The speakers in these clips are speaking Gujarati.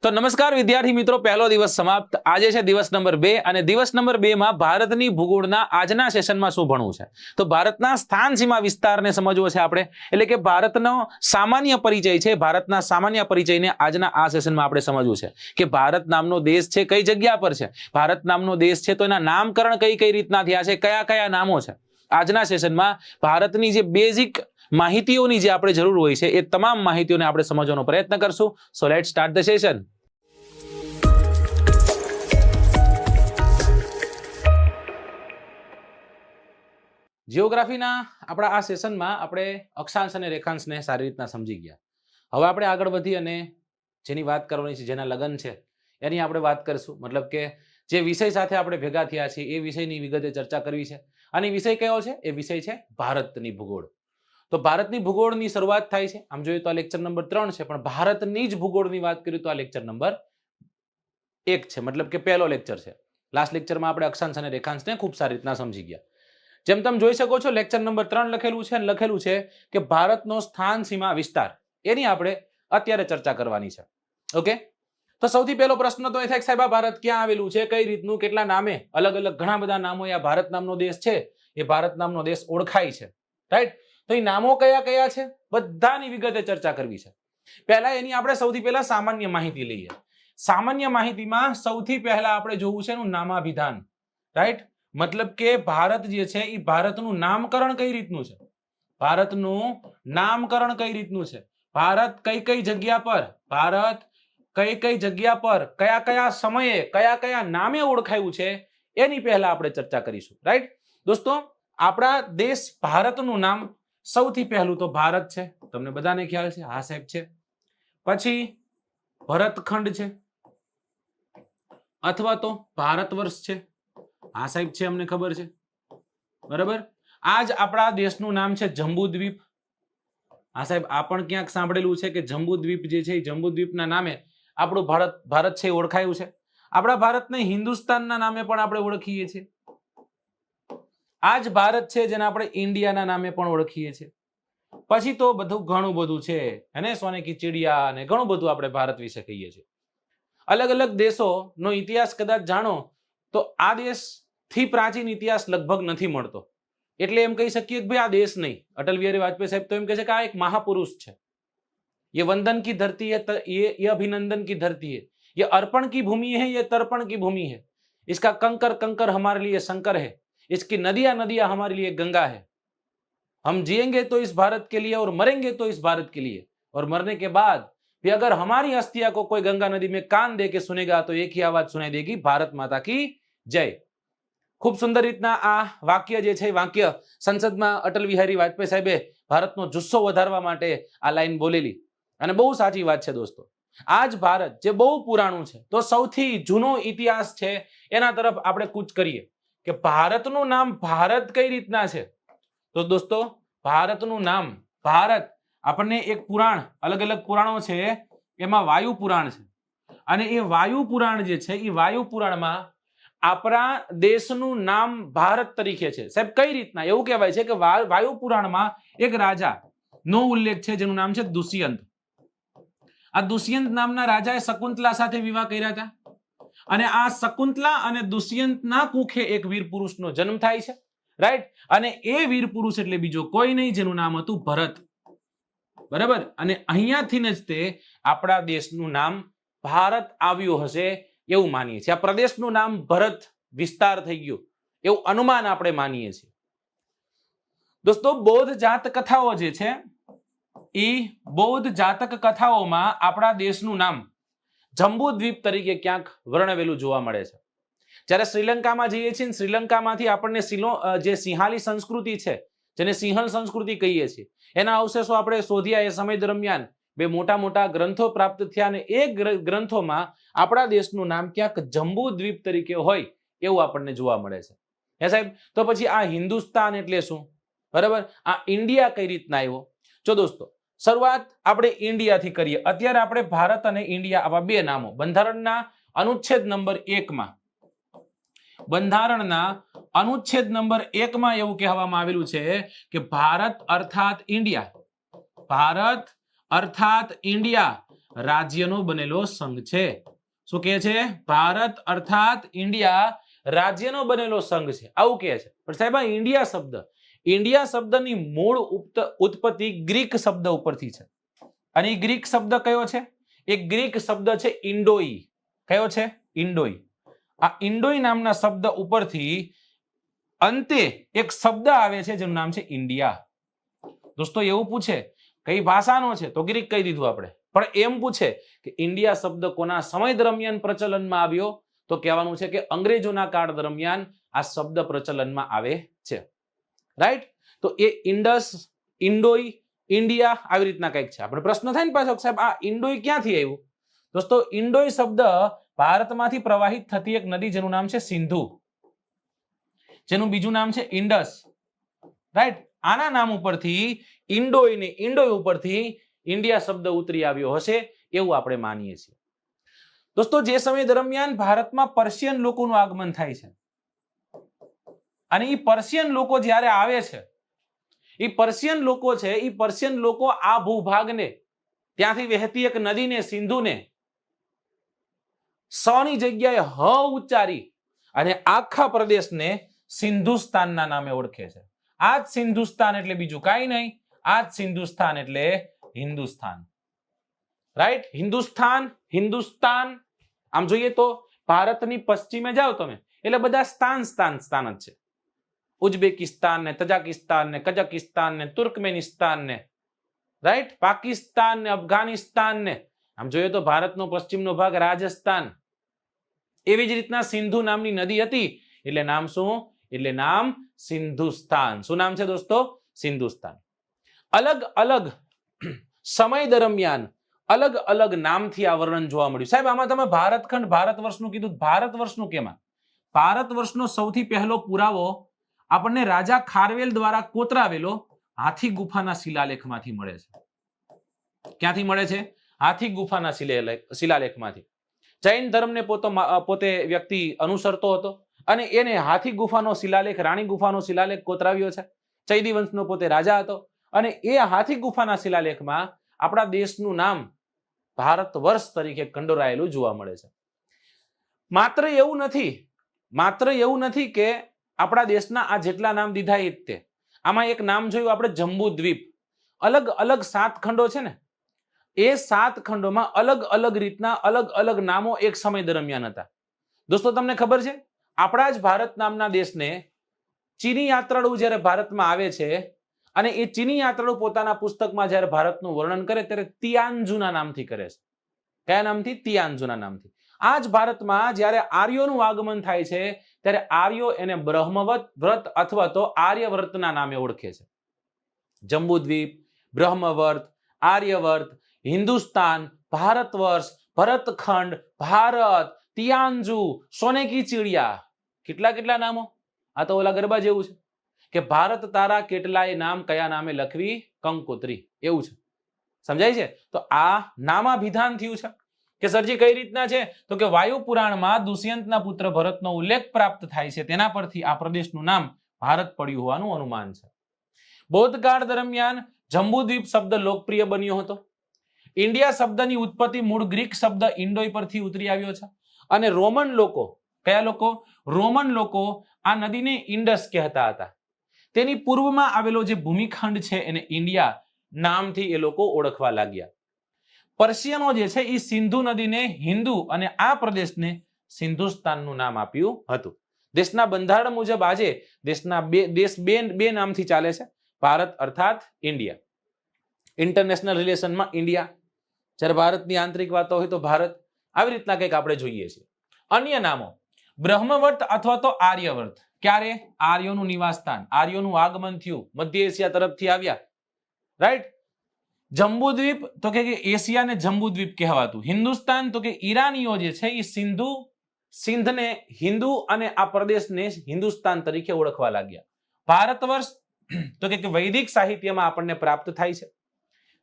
तो नमस्कार विद्यार्थी मित्रों, पहलो दिवस समाप्त। आज है दिवस नंबर 2 અને દિવસ નંબર 2 માં ભારતની ભૂગોળના આજના સેશનમાં શું ભણવું છે તો ભારતના સ્થાન સીમા વિસ્તારને સમજવો છે આપણે, એટલે કે ભારતનો સામાન્ય પરિચય છે। ભારતના સામાન્ય પરિચયને આજના આ સેશનમાં આપણે સમજવું છે કે ભારત નામનો દેશ છે કઈ જગ્યા પર છે, ભારત નામનો દેશ છે તો એના નામકરણ કઈ કઈ રીતના થયા છે, કયા કયા નામો છે। આજના સેશનમાં ભારતની જે બેઝિક માહિતીઓની જે આપણે જરૂર હોય છે એ તમામ માહિતીઓને આપણે સમજવાનો પ્રયત્ન કરશું। So let's start the session. जियोग्राफीना આપણા આ સેશનમાં આપણે અક્ષાંશ અને રેખાંશને સારી રીતના સમજી ગયા। હવે આપણે આગળ વધી અને જેની વાત કરવાની છે, જેના લગન છે એની આપણે વાત કરીશું। मतलब કે જે વિષય સાથે આપણે ભેગા થયા છીએ એ વિષયની વિગતે ચર્ચા કરવી છે। અને વિષય કયો છે? એ વિષય છે ભારતની ભૂગોળ। તો ભારતની ભૂગોળની શરૂઆત થાય છે, આમ જોઈએ તો આ લેક્ચર નંબર 3 છે, પણ ભારતની જ ભૂગોળની વાત કરીએ તો આ લેક્ચર નંબર 1 છે, मतलब કે પહેલો લેક્ચર છે। લાસ્ટ લેક્ચરમાં આપણે અક્ષાંશ અને રેખાંશને ખૂબ સારી રીતના સમજી ગયા। જેમ તમે જોઈ શકો છો લેક્ચર નંબર 3 લખેલું છે અને લખેલું છે કે ભારતનો સ્થાન સીમા વિસ્તાર, એની આપણે અત્યારે ચર્ચા કરવાની છે। ઓકે, તો સૌથી પહેલો પ્રશ્ન તો એ થાય કે સાહેબ આ ભારત ક્યાં આવેલું છે, કઈ રીતનું, કેટલા નામે, અલગ અલગ ઘણા બધા નામો આ ભારત નામનો દેશ છે, એ ભારત નામનો દેશ ઓળખાય છે, રાઈટ। તો એ નામો કયા કયા છે બધાની વિગતે ચર્ચા કરવી છે। પહેલા એની આપણે સૌથી પહેલા સામાન્ય માહિતી લઈએ। સામાન્ય માહિતીમાં સૌથી પહેલા આપણે જોવું છે એનું નામાભિધાન, રાઈટ। मतलब के भारत जे छे ई भारतनु नामकरण कई रीतनु छे, भारतनु नामकरण कई रीतनु छे, भारत कई कई जग्या पर, भारत कई कई जग्या पर कया कया समये कया कया नामे ओळखायुं छे एनी पहेला आपणे चर्चा करीशुं, राइट। दोस्तों आपणा देश भारतनु नाम सौथी पहेलुं तो भारत छे, तमने बधाने ख्याल छे, हा साहेब छे। पछी भरतखंड छे अथवा तो भारतवर्ष छे, आ साहेब छे, अमने खबर छे, बराबर। आज आपणा देशनुं नाम छे जंबूद्वीप। आ साहेब आ पण क्यांक सांभळेलुं छे के जंबूद्वीप जे छे जंबूद्वीपना नामे आपणुं भारत छे ओळखायुं छे। आपणा भारतने हिंदुस्तानना नामे पण आपणे ओळखीए छीए। आज भारत छे जेने आपणे इंडियाना नामे पण ओळखीए छीए। पछी तो बधुं घणुं बधुं छे, अने सोने की चिड़िया अने घणुं बधुं आपणे भारत विશે कहीए छीए। अलग अलग देशोनो इतिहास कदाच जाणो तो आ देश थी प्राचीन इतिहास लगभग नहीं मळतो, एटले एम कही सकीए कि भाई आ देश नहीं। अटल बिहारी वाजपेयी साहेब तो एम कहे छे कि आ एक महापुरुष छे, ये वंदन की धरती है, ये अभिनंदन की धरती है, ये अर्पण की भूमि है, ये तर्पण की भूमि है, इसका कंकर कंकर हमारे लिए शंकर है, इसकी नदियां नदियां हमारे लिए गंगा है। हम जिएंगे तो इस भारत के लिए और मरेंगे तो इस भारत के लिए, और मरने के बाद भी अगर हमारी अस्थिया को कोई गंगा नदी में कान दे के सुनेगा तो एक ही आवाज सुनाई देगी, भारत माता की जय। खूब सुंदर रीतना आ वाक्य जे छे, वाक्य संसदमां अटल बिहारी वाजपेयी साहेबे भारतनो जुस्सो वधारवा माटे आ लाइन बोलेली, अने बहु साची वात छे। दोस्तों आज भारत जे बहु पुराणुं छे तो सौथी जूनो इतिहास छे एना तरफ आपणे कूच करीए के भारतनुं नाम भारत कई रीतना छे। तो दोस्तों भारतनुं नाम भारत आपणे एक पुराण, अलग अलग पुराणो छे, एमां वायु पुराण छे, अने ए वायु पुराण जे छे ए वायु पुराणमां आपणा देशनुं नाम भारत तरीके छे। साहेब कई रीतना? एवुं कहेवाय छे के वायु पुराणमां एक राजा नो उल्लेख छे जेनुं नाम छे दुष्यंत। आ दुष्यंत नामना राजाए शकुंतला साथे विवाह कर्या हता, अने आ शकुंतला अने दुष्यंतना कुखे एक वीर पुरुषनो जन्म थाय छे, राइट। अने ए वीर पुरुष एटले बीजो कोई नहीं जेनुं नाम हतुं भरत, बराबर। अने अहींयाथी ज ते आपणा देशनुं नाम भारत आव्युं हशे એવું માનીએ છીએ। આ પ્રદેશનું નામ ભરત વિસ્તાર થઈ ગયો એવું અનુમાન આપણે માનીએ છીએ। દોસ્તો બૌદ્ધ જાત કથાઓ જે છે એ બૌદ્ધ જાતક કથાઓમાં આપણા દેશનું નામ જંબૂદ્વીપ તરીકે ક્યાંક વર્ણવેલું જોવા મળે છે। જ્યારે શ્રીલંકામાં જઈએ છીએ, શ્રીલંકામાંથી આપણને જે સિંહાલી સંસ્કૃતિ છે, જેને સિંહલ સંસ્કૃતિ કહીએ છીએ, એના અવશેષો આપણે શોધ્યા। એ સમય દરમિયાન બે મોટા મોટા ગ્રંથો પ્રાપ્ત થયા અને એ ગ્રંથોમાં આપણા દેશનું નામ ક્યાંક જંબૂદ્વીપ તરીકે હોય એવું આપણને જોવા મળે છે। હે સાહેબ, તો પછી આ હિન્દુસ્તાન એટલે શું, બરાબર? આ ઇન્ડિયા કઈ રીતના આવ્યો? જો દોસ્તો શરૂઆત આપણે ઇન્ડિયાથી કરીએ। અત્યારે આપણે ભારત અને ઇન્ડિયા આવા બે નામો બંધારણના અનુચ્છેદ નંબર 1 માં, બંધારણના અનુચ્છેદ નંબર 1 માં એવું કહેવામાં આવેલું છે કે ભારત અર્થાત ઇન્ડિયા, ભારત अर्थात इंडिया રાજ્યનો બનેલો સંઘ છે. શું કહે છે? ભારત અર્થાત ઇન્ડિયા રાજ્યનો બનેલો સંઘ છે, આવું કહે છે. પણ સાહેબ, આ ઇન્ડિયા શબ્દની મૂળ ઉત્પત્તિ ગ્રીક શબ્દ ઉપરથી છે. અને એ ગ્રીક શબ્દ કયો છે? એ ગ્રીક શબ્દ છે ઇન્ડોઈ. કયો છે? ઇન્ડોઈ. આ ઇન્ડોઈ નામના શબ્દ ઉપરથી અંતે એક શબ્દ આવે છે જેનું નામ છે ઇન્ડિયા. દોસ્તો, એવું પૂછે કઈ ભાષાનો છે તો ગ્રીક કહી દીધું આપણે. પણ એમ પૂછે કે ઇન્ડિયા શબ્દ કોના સમય દરમિયાન પ્રચલનમાં આવ્યો, તો કહેવાનું છે કે અંગ્રેજોના કાળ દરમિયાન આ શબ્દ પ્રચલનમાં આવે છે. રાઈટ? તો એ ઇન્ડસ, ઇન્ડોઈ, ઇન્ડિયા આવી રીતના કંઈક છે. આપણે પ્રશ્ન થાય ને પાછો, સાહેબ આ ઇન્ડોઈ ક્યાંથી આવ્યું? દોસ્તો, ઇન્ડોઈ શબ્દ ભારતમાંથી પ્રવાહિત થતી એક નદી જેનું નામ છે સિંધુ, જેનું બીજું નામ છે ઇન્ડસ. રાઈટ? આના નામ ઉપરથી ઇન્ડોઈ ઉપરથી ઇન્ડિયા શબ્દ ઉતરી આવ્યો હશે એવું આપણે માનીએ છીએ. દોસ્તો, જે સમય દરમિયાન ભારતમાં પર્શિયન લોકોનું આગમન થાય છે, અને એ પર્શિયન લોકો જ્યારે આવે છે, એ પર્શિયન લોકો આ ભૂભાગને, ત્યાંથી વહેતી એક નદીને, સિંધુને સની જગ્યાએ હ ઉચ્ચારી અને આખા પ્રદેશને સિંધુસ્તાનના નામે ઓળખે છે. આ જ સિંધુસ્તાન એટલે બીજું કાંઈ નહીં, આ જ સિંધુસ્તાન એટલે હિન્દુસ્તાન. રાઈટ? હિન્દુસ્તાન આમ જોઈએ તો ભારતની પશ્ચિમે જાઓ તમે એટલે બધા સ્થાન જ છે. ઉઝબેકિસ્તાન ને, તજાકિસ્તાન ને, કઝાકિસ્તાન ને, તુર્કમેનિસ્તાન ને, રાઈટ, પાકિસ્તાન ને, અફઘાનિસ્તાન ને. આમ જોઈએ તો ભારતનો પશ્ચિમનો ભાગ રાજસ્થાન. એવી જ રીતના સિંધુ નામની નદી હતી એટલે નામ શું? એટલે નામ સિંધુસ્તાન. શું નામ છે દોસ્તો? સિંધુસ્તાન. અલગ અલગ સમય દરમિયાન અલગ અલગ નામથી આ વર્ણન જોવા મળ્યું. સાહેબ, આમાં તમે ભારતખંડ, ભારત વર્ષનું કીધું. ભારત વર્ષનું કેમાં? ભારત વર્ષનો સૌથી પહેલો પુરાવો આપણને રાજા ખારવેલ દ્વારા કોતરાવેલો હાથી ગુફાના શિલાલેખમાંથી મળે છે. ક્યાંથી મળે છે? હાથી ગુફાના શિલાલેખમાંથી. જૈન ધર્મને પોતે વ્યક્તિ અનુસરતો હતો અને એને હાથી ગુફાનો શિલાલેખ, રાણી ગુફાનો શિલાલેખ કોતરાવ્યો છે. ચૈદી વંશનો પોતે રાજા હતો અને એ હાથી ગુફાના શિલાલેખમાં આપણા દેશનું નામ ભારત વર્ષ તરીકે કંડોરાયેલું જોવા મળે છે. માત્ર એવું નથી કે આપણા દેશના આ જેટલા નામ દીધા એ જ તે. આમાં એક નામ જોયું આપણે, જંબુદ્વીપ. અલગ અલગ 7 ખંડો છે ને, એ 7 ખંડોમાં અલગ અલગ રીતના અલગ અલગ નામો એક સમય દરમિયાન હતા. દોસ્તો, તમને ખબર છે, આપણા જ ભારત નામના દેશને ચીની યાત્રાળુ જ્યારે ભારતમાં આવે છે અને એ ચીની યાત્રાળુ પોતાના પુસ્તકમાં જ્યારે ભારતનું વર્ણન કરે ત્યારે તિયાનજુના નામથી કરે છે. કયા નામથી? તિયાનજુના નામથી. આ જ ભારતમાં જ્યારે આર્યોનું આગમન થાય છે ત્યારે આર્યો એને બ્રહ્મવ્રત અથવા તો આર્યવ્રતના નામે ઓળખે છે. જંબુદ્વીપ, બ્રહ્મવર્ત, આર્યવર્ત, હિન્દુસ્તાન, ભારત વર્ષ, ભરતખંડ, ભારત, તિયાનજુ, સોને કી ચીડિયા. કેટલા નામો! આ તો ઓલા ગરબા જેવું છે કે ભારત તારા કેટલાય નામ, કયા નામે લખવી કંકોત્રી, એવું છે. સમજાય છે? તો આ નામાભિધાન થયું છે કે સરજી કઈ રીતના છે તો કે વાયુ પુરાણમાં દુષ્યંતના પુત્ર ભરતનો ઉલ્લેખ પ્રાપ્ત થાય છે, તેના પરથી આ પ્રદેશનું નામ ભારત પડ્યું હોવાનું અનુમાન છે. બૌદ્ધકાળ દરમિયાન જંબુદ્વીપ શબ્દ લોકપ્રિય બન્યો હતો. ઇન્ડિયા શબ્દની ઉત્પત્તિ મૂળ ગ્રીક શબ્દ ઇન્ડોઈ પરથી ઉતરી આવ્યો છે અને રોમન લોકો, કયા લોકો? રોમન લોકો આ નદીને ઇન્ડસ કહેતા હતા. તેની પૂર્વમાં આવેલો જે ભૂમિખંડ છે એને ઇન્ડિયા નામથી એ લોકો ઓળખવા લાગ્યા. પર્શિયનો જે છે એ સિંધુ નદીને હિન્દુ અને આ પ્રદેશને સિંધુસ્તાનનું નામ આપ્યું હતું. દેશના બંધારણ મુજબ આજે દેશના બે નામથી ચાલે છે. ભારત અર્થાત ઇન્ડિયા. ઇન્ટરનેશનલ રિલેશનમાં ઇન્ડિયા, જ્યારે ભારતની આંતરિક વાતો હોય તો ભારત. આવી રીતના કંઈક આપણે જોઈએ છીએ. અન્ય નામો, બ્રહ્મવર્ત અથવા તો આર્યવર્ત. ક્યારે? આર્યોનું નિવાસસ્થાન, આર્યોનું આગમન થયું, મધ્ય એશિયા તરફથી આવ્યા. રાઈટ? જંબુદ્વીપ તો કે એશિયાને જંબુદ્વીપ કહેવાતું. હિન્દુસ્તાન તો કે ઈરાનીઓ જે છે એ સિંધને હિન્દુ અને આ પ્રદેશને હિન્દુસ્તાન તરીકે ઓળખવા લાગ્યા. ભારત વર્ષ તો કે વૈદિક સાહિત્યમાં આપણને પ્રાપ્ત થાય છે.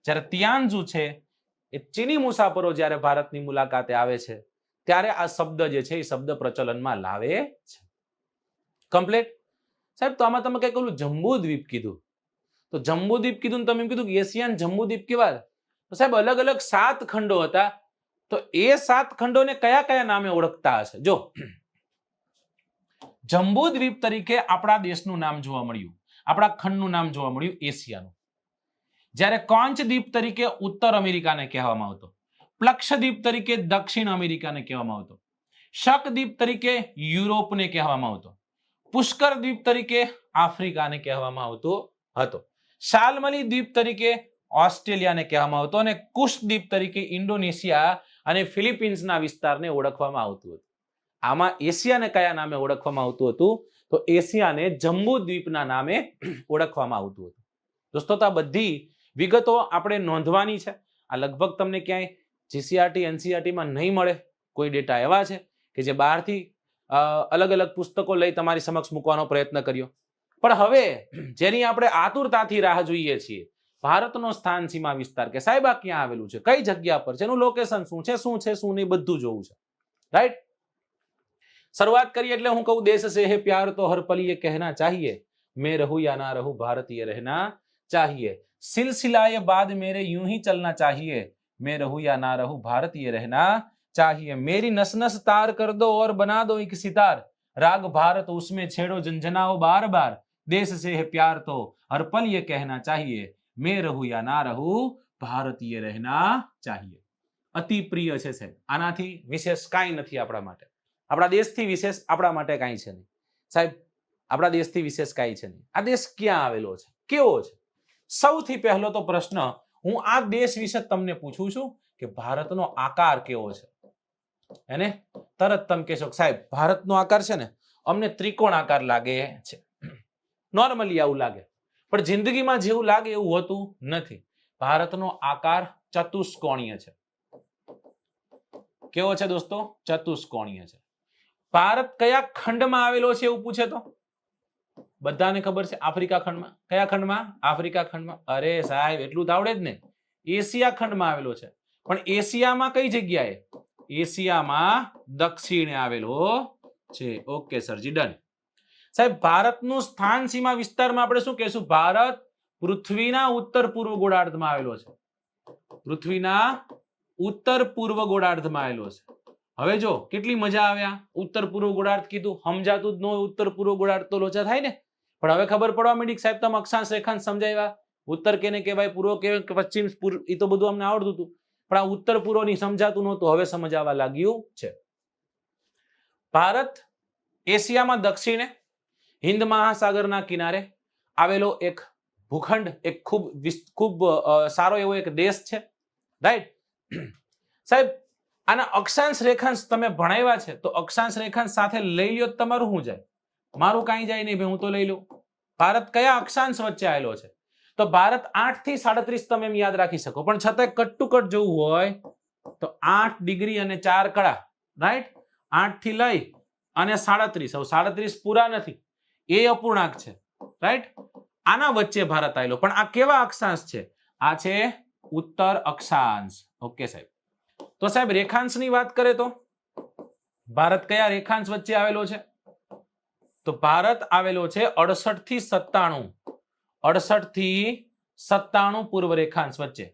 જ્યારે તિયાનજુ છે એ ચીની મુસાફરો જ્યારે ભારતની મુલાકાતે આવે છે ત્યારે આ શબ્દ જે છે એ શબ્દ પ્રચલનમાં લાવે છે. કમ્પ્લીટ? સાહેબ, તો આમાં તમે કઈ ઓલું જંબુદ્વીપ કીધું, તો જંબુદ્વીપ કીધું ને તમે એમ કીધું કે એશિયન જંબુદ્વીપ કેવા? તો સાહેબ અલગ અલગ 7 ખંડો હતા. તો એ 7 ખંડોને કયા કયા નામે ઓળખતા હશે? જો જંબુદ્વીપ તરીકે આપણા દેશનું નામ જોવા મળ્યું, આપણા ખંડનું નામ જોવા મળ્યું એશિયાનું. જ્યારે કોંચદ્વીપ તરીકે ઉત્તર અમેરિકાને કહેવામાં આવતો, પ્લક્ષદ્વીપ તરીકે દક્ષિણ અમેરિકાને કહેવામાં આવતો, શકદ્વીપ તરીકે યુરોપને કહેવામાં આવતો, પુષ્કર દ્વીપ તરીકે આફ્રિકાને કહેવામાં આવતો હતો, શાલ્મલી દ્વીપ તરીકે ઓસ્ટ્રેલિયાને કહેવામાં આવતો અને કુશદ્વીપ તરીકે ઇન્ડોનેશિયા અને ફિલિપિન્સના વિસ્તારને ઓળખવામાં આવતું હતું. આમાં એશિયાને કયા નામે ઓળખવામાં આવતું હતું? તો એશિયાને જંબુદ્વીપના નામે ઓળખવામાં આવતું હતું. દોસ્તો તો આ બધી વિગતો આપણે નોંધવાની છે. આ લગભગ તમને ક્યાંય જીસીઆરટી એનસીઆરટીમાં નહીં મળે. કોઈ ડેટા એવા છે કે જે બહારથી અલગ અલગ પુસ્તકો લઈ તમારી સમક્ષ મૂકવાનો પ્રયત્ન કર્યો. પણ હવે જેની આપણે આતુરતાથી રાહ જોઈએ છીએ, ભારતનો સ્થાન સીમા વિસ્તાર, કે સાહેબ આ ક્યાં આવેલું છે, કઈ જગ્યા પર છે, એનું લોકેશન શું છે, શું નહીં, બધું જોવું છે. રાઈટ? શરૂઆત કરીએ એટલે હું કહું, દેશ સે હે પ્યાર તો હર પલ યે કહેના ચાહીએ, मैं रहूं या ना रहूं भारतीय रहना चाहिए, सिलसिलाए बाद मेरे यूं ही चलना चाहिए, मैं रहूं या ना रहूं भारतीय रहना चाहिए, मेरी नस नस तार कर दो और बना दो एक सितार, राग भारत उसमें छेड़ो झंझनाओ बार बार, देश से है प्यार तो हर पल ये कहना चाहिए, मैं रहूं या ना रहूं ભારતીય રહેના ચાહીએ. અતિ પ્રિય છે સાહેબ. આનાથી વિશેષ કાંઈ નથી આપણા માટે. આપણા દેશથી વિશેષ આપણા માટે કાંઈ છે નહીં સાહેબ. આપણા દેશથી વિશેષ કાંઈ છે નહીં. આ દેશ ક્યાં આવેલો છે, કેવો છે? સૌથી પહેલો તો પ્રશ્ન હું આ દેશ વિશે તમને પૂછું છું કે ભારતનો આકાર કેવો છે. એને તરત તમે કહેશો સાહેબ ભારતનો આકાર છે ને અમને ત્રિકોણ આકાર લાગે છે, નોર્મલી આવું લાગે, પણ જિંદગીમાં જેવું લાગે એવું હોતું નથી. ભારતનો આકાર ચતુષ્કોણીય છે. કેવો છે દોસ્તો? ચતુષ્કોણીય છે. ભારત કયા ખંડમાં આવેલો છે એવું પૂછે તો બધાને ખબર છે, આફ્રિકા ખંડમાં. કયા ખંડમાં? આફ્રિકા ખંડમાં. અરે સાહેબ એટલું તો આવડે જ ને. એશિયા ખંડમાં આવેલો છે, પણ એશિયામાં કઈ જગ્યાએ? એશિયામાં દક્ષિણે આવેલો છે. ઓકે સરજી, ડન. સાહેબ ભારતનું સ્થાન સીમા વિસ્તારમાં આપણે શું કહેશું? ભારત પૃથ્વીના ઉત્તર પૂર્વ ગોળાર્ધમાં આવેલો છે. પૃથ્વીના ઉત્તર પૂર્વ ગોળાર્ધમાં આવેલો છે. હવે જો કેટલી મજા આવ્યા. ઉત્તર પૂર્વ ગોળાર્ધ કીધું, સમજાતું જ ન હોય ઉત્તર પૂર્વ ગોળાર્ધ તો લોચા થાય ને. પણ હવે ખબર પડવા માંડી સાહેબ તમે અક્ષાંશ રેખાંશ સમજાવ્યા. ઉત્તર કેને કહેવાય, પૂર્વ કે પશ્ચિમ, એ તો બધું અમને આવડતું હતું, પણ આ ઉત્તર પૂર્વની સમજાતું નહોતું, હવે સમજાવવા લાગ્યું છે. ભારત એશિયામાં દક્ષિણે હિન્દ મહાસાગરના કિનારે આવેલો એક ભૂખંડ, એક ખૂબ સારો એવો એક દેશ છે. રાઈટ સાહેબ? આના અક્ષાંશ રેખાંશ તમે ભણાવ્યા છે, તો અક્ષાંશ રેખાંશ સાથે લઈ લ્યો તમારું શું જાય? મારું કાંઈ જાય નહીં ભાઈ, હું તો લઈ લઉં. ભારત કયા અક્ષાંશ વચ્ચે આવેલો છે? તો ભારત 8 થી 37 તમે એમ યાદ રાખી શકો, પણ છતાં કટ ટુ કટ જોવું હોય તો 8 ડિગ્રી અને 4 કડા. રાઈટ? 8 થી લઈ અને 37. હવે 37 પૂરા નથી, એ અપૂર્ણાંક છે. રાઈટ? આના વચ્ચે ભારત આવેલો. પણ આ કેવા અક્ષાંશ છે? આ છે ઉત્તર અક્ષાંશ. ઓકે સાહેબ. તો સાહેબ રેખાંશની વાત કરે તો ભારત કયા રેખાંશ વચ્ચે આવેલો છે? તો ભારત આવેલો છે 68 થી 97. 68 થી 97 પૂર્વ રેખાંશ વચ્ચે.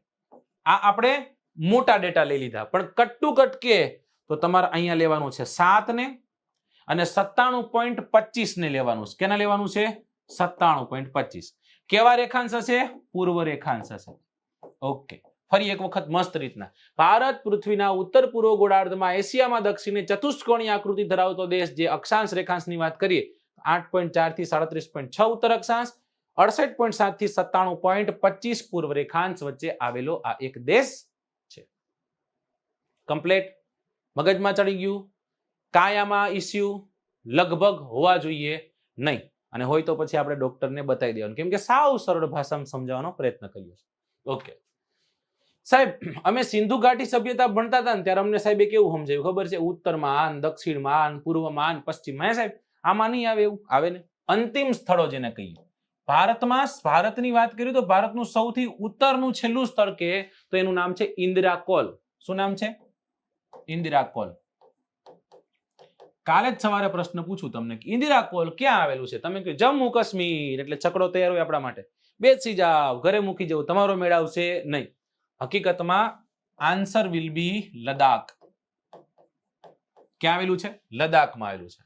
આ આપણે મોટા ડેટા લઈ લીધા, પણ કટ ટુ કટ કે તો તમારે અહીંયા લેવાનું છે 7 ને અને 97.25 ને લેવાનું છે. કેના લેવાનું છે? 97.25. કેવા રેખાંશ હશે? પૂર્વ રેખાંશ હશે. ઓકે, ફરી એક વખત મસ્ત રીતના. ભારત પૃથ્વીના ઉત્તર પૂર્વ ગોળાર્ધમાં એશિયામાં દક્ષિણે ચતુષ્કોણીય આકૃતિ ધરાવતો દેશ, જે અક્ષાંશ રેખાંશની વાત કરીએ 8.4 થી 37.6 ઉત્તર અક્ષાંશ, 68.7 થી 97.25 પૂર્વ રેખાંશ વચ્ચે આવેલો આ એક દેશ છે. કમ્પ્લીટ? મગજમાં ચડી ગયું? કાયામાં ઇસ્યુ લગભગ હોવા જોઈએ નહીં, અને હોય તો પછી આપણે ડોક્ટરને બતાવી દેવાનું, કેમ કે સાવ સરળ ભાષામાં સમજાવવાનો પ્રયત્ન કર્યો છે. ઓકે સાહેબ, અમે સિંધુ ઘાટી સભ્યતા ભણતા હતા ને ત્યારે અમને સાહેબે કેવું સમજાયું ખબર છે? ઉત્તરમાં, દક્ષિણમાં, પૂર્વમાં, પશ્ચિમમાં. સાહેબ આમાં નહીં આવે એવું? આવે ને. અંતિમ સ્થળો જેને કહીએ ભારતમાં, ભારતની વાત કરીએ તો ભારતનું સૌથી ઉત્તરનું છેલ્લું સ્થળ કે તો એનું નામ છે ઇન્દિરા કોલ. શું નામ છે? ઇન્દિરા કોલ. કાલે જ સવારે પ્રશ્ન પૂછું તમને કે ઇન્દિરા કોલ ક્યાં આવેલું છે? તમે કહ્યું જમ્મુ કાશ્મીર, એટલે છકડો તૈયાર હોય આપણા માટે. બેસી જાવ, ઘરે મૂકી જવું, તમારો મેળ આવશે નહીં. હકીકતમાં આન્સર વિલ બી લદાખ. ક્યાં આવેલું છે? લદાખમાં આવેલું છે.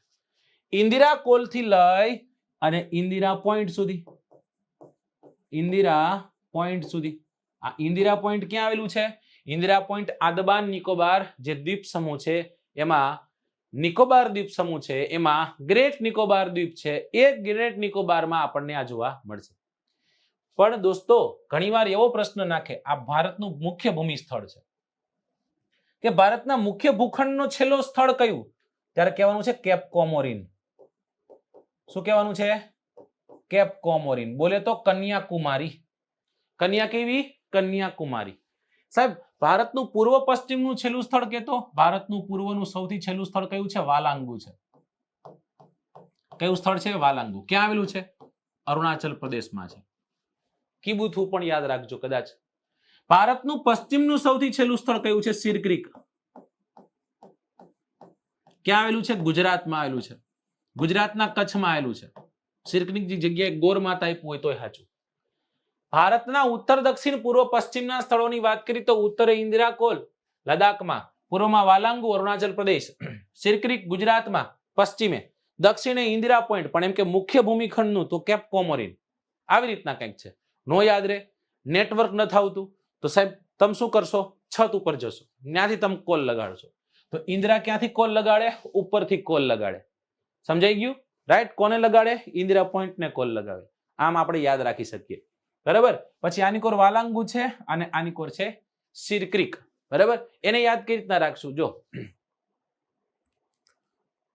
ઇન્દિરા કોલ થી લઈ અને ઇન્દિરા પોઈન્ટ સુધી, ઇન્દિરા પોઈન્ટ સુધી. આ ઇન્દિરા પોઈન્ટ ક્યાં આવેલું છે? ઇન્દિરા પોઈન્ટ આંદામાન નિકોબાર જે દ્વીપ સમૂહ છે એમાં નિકોબાર દ્વીપ સમૂહ છે એમાં ગ્રેટ નિકોબાર દ્વીપ છે. એ ગ્રેટ નિકોબારમાં આપણને આ જોવા મળશે. પણ દોસ્તો ઘણીવાર એવો પ્રશ્ન નાખે, આ ભારતનું મુખ્ય ભૂમિ સ્થળ છે કે ભારતના મુખ્ય ભૂખંડનો છેલ્લો સ્થળ કયું? ત્યારે કહેવાનું છે કેપ કોમોરિન. શું કહેવાનું છે? કેપ કોમોરિન. બોલે તો કન્યાકુમારી. કન્યા કેવી? કન્યાકુમારી. સાહેબ ભારતનું પૂર્વ પશ્ચિમનું છેલ્લું સ્થળ કહેતો, ભારતનું પૂર્વનું સૌથી છેલ્લું સ્થળ કયું છે? વાલાંગુ છે. કયું સ્થળ છે? વાલાંગુ. ક્યાં આવેલું છે? અરુણાચલ પ્રદેશમાં છે. કિબુથુ પણ યાદ રાખજો કદાચ. ભારતનું પશ્ચિમનું સૌથી છેલ્લું સ્થળ કયું છે? સિરક્રીક. ક્યાં આવેલું છે? ગુજરાતમાં આવેલું છે. ગુજરાતના કચ્છમાં આવેલું છે. સિરક્રીક ની જગ્યાએ ગોર માતા આપ્યું હોય તોય સાચું. ભારતના ઉત્તર દક્ષિણ પૂર્વ પશ્ચિમના સ્થળોની વાત કરી તો ઉત્તરે ઇન્દિરા કોલ લદાખમાં, પૂર્વમાં વાલાંગુ અરુણાચલ પ્રદેશ, સિરક્રીક ગુજરાતમાં, પશ્ચિમે દક્ષિણે ઇન્દિરા પોઈન્ટ, પણ એમ કે મુખ્ય ભૂમિખંડનું તો કેપ કોમોરિન. આવી રીતના કંઈક છે. નો યાદ રે, નેટવર્ક ન થાવતું તો સાહેબ તમે શું કરશો? છત ઉપર જશો, ત્યાંથી તમે કોલ લગાડશો. તો ઇન્દિરા ક્યાંથી કોલ લગાડે? ઉપરથી કોલ લગાડે. સમજાઈ ગયું? રાઈટ. કોને લગાડે? ઇન્દિરા પોઈન્ટ ને કોલ લગાડે. આમ આપણે યાદ રાખી શકીએ. બરાબર. પછી આની કોર વાલાંગુ છે અને આની કોર છે સિરક્રીક. બરાબર. એને યાદ કઈ રીતના રાખશું? જો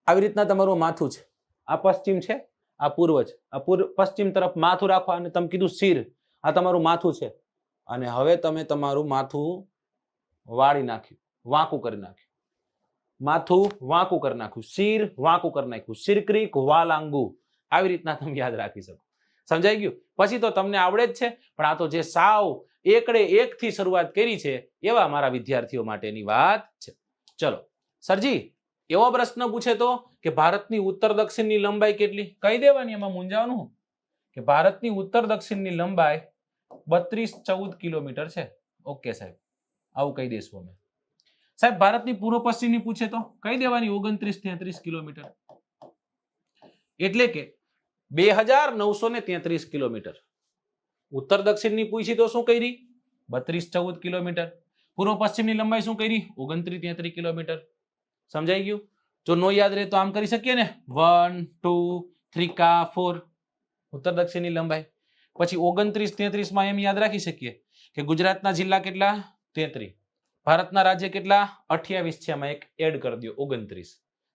આવી રીતના તમારું માથું છે, આ પશ્ચિમ છે, આ પૂર્વ છે. આ પશ્ચિમ તરફ માથું રાખો અને તમે કીધું સિર, આ તમારું માથું છે. અને હવે તમે તમારું માથું વાળી નાખ્યું, વાંકું કરી નાખ્યું. માથું વાંકું કરી નાખ્યું, સિર વાંકું કરી નાખ્યું. સિરક્રીક, વાલાંગુ. આવી રીતના તમે યાદ રાખી શકો. સમજાઈ ગયું? પછી તો તમને આવડે જ છે, પણ આ તો જે સાવ એકડે એક થી શરૂઆત કરી છે એવા મારા વિદ્યાર્થીઓ માટેની વાત છે. ચલો સરજી, એવો પ્રશ્ન પૂછે તો કે ભારતની ઉત્તર દક્ષિણની લંબાઈ કેટલી? કહી દેવાની, એમાં મૂંઝાવાનું કે ભારતની ઉત્તર દક્ષિણની લંબાઈ 32-14 કિલોમીટર છે. ઓકે સાહેબ, આવું કહી દઈશું અમે. સાહેબ ભારતની પૂર્વ પશ્ચિમની પૂછે તો કહી દેવાની 29-33 કિલોમીટર. એટલે કે 2933 કિલોમીટર. ઉત્તર દક્ષિણની પૂછી તો શું કરી? 32-14 કિલોમીટર. પૂર્વ પશ્ચિમની લંબાઈ શું કરી? 29-33 કિલોમીટર. સમજાઈ ગયું? જો નો યાદ રહે તો આમ કરી શકીએ ને, 1 2 3 4 ઉત્તર દક્ષિણની લંબાઈ. પછી 29-33 માં એમ યાદ રાખી શકીએ કે ગુજરાતના જિલ્લા કેટલા? 33. ભારતના રાજ્ય કેટલા? 28 છે. એમાં એક એડ કરી દો, 29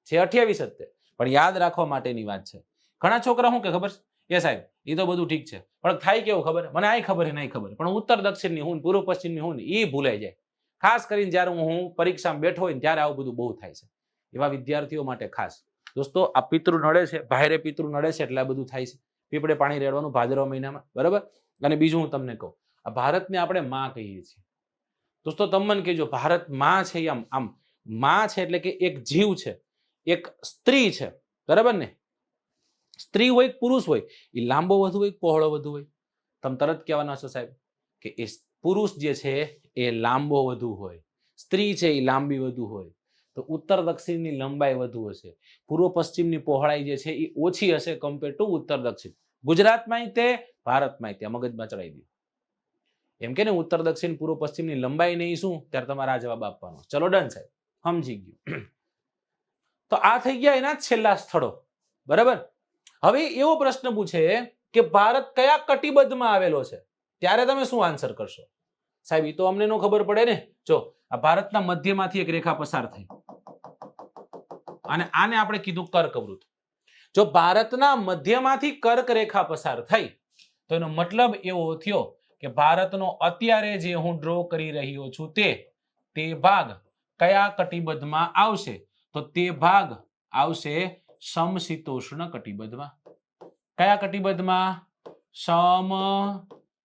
છે. 28 જ તે, પણ યાદ રાખવા માટેની વાત છે. ઘણા છોકરા શું કે ખબર? એ સાહેબ એ તો બધું ઠીક છે, પણ થાય કેવું ખબર? મને આ ખબર નહીં ખબર, પણ ઉત્તર દક્ષિણની હું પૂર્વ પશ્ચિમની હું એ ભૂલાઈ જાય. ખાસ કરીને જયારે હું પરીક્ષામાં બેઠો હોય ત્યારે આવું બધું બહુ થાય છે. એવા વિદ્યાર્થીઓ માટે ખાસ દોસ્તો, આ પિતૃ નડે છે, ભાઈરે પિતૃ નડે છે એટલે આ બધું થાય છે. પીપળે પાણી રેડવાનું ભાદરવા મહિનામાં. બરાબર. અને બીજું હું તમને કહું, આ ભારતને આપણે માં કહીએ છીએ. દોસ્તો તમે મને કહેજો, ભારત માં છે, આમ માં છે એટલે કે એક જીવ છે, એક સ્ત્રી છે. બરાબર ને? સ્ત્રી હોય પુરુષ હોય, એ લાંબો વધુ હોય, પહોળો વધુ હોય. તમે તરત કહેવાના છો સાહેબ કે એ પુરુષ જે છે એ લાંબો વધુ હોય, સ્ત્રી છે એ લાંબી વધુ હોય. તો ઉત્તર દક્ષિણની લંબાઈ વધુ હશે, પૂર્વ પશ્ચિમની પહોળાઈ જે છે એ ઓછી હશે કમ્પેર ટુ ઉત્તર દક્ષિણ. ગુજરાતમાં તે, ભારતમાં તે. મગજમાં ચડાવી દો. એમ કે ને ઉત્તર દક્ષિણ પૂર્વ પશ્ચિમની લંબાઈ નહીં શું, ત્યારે તમારે આ જવાબ આપવાનો. ચલો ડન સાહેબ, સમજી ગયું. તો આ થઈ ગયા એના છેલ્લા સ્થળો. બરાબર. હવે એવો પ્રશ્ન પૂછે કે ભારત કયા કટિબદ્ધમાં આવેલો છે, ત્યારે તમે શું આન્સર કરશો? સાહેબ એ તો અમને નો ખબર પડે ને. જો આ ભારતના મધ્યમાંથી એક રેખા પસાર થઈ અને આને આપણે કીધું કર્કવૃત્ત. જો ભારતના મધ્યમાંથી કર્ક રેખા પસાર થઈ તો એનો મતલબ એવો થયો કે ભારતનો અત્યારે જે હું ડ્રો કરી રહ્યો છું તે ભાગ કયા કટિબદ્ધમાં આવશે? તો તે ભાગ આવશે સમશીતોષ્ણ કટિબદ્ધમાં. કયા કટિબદ્ધમાં?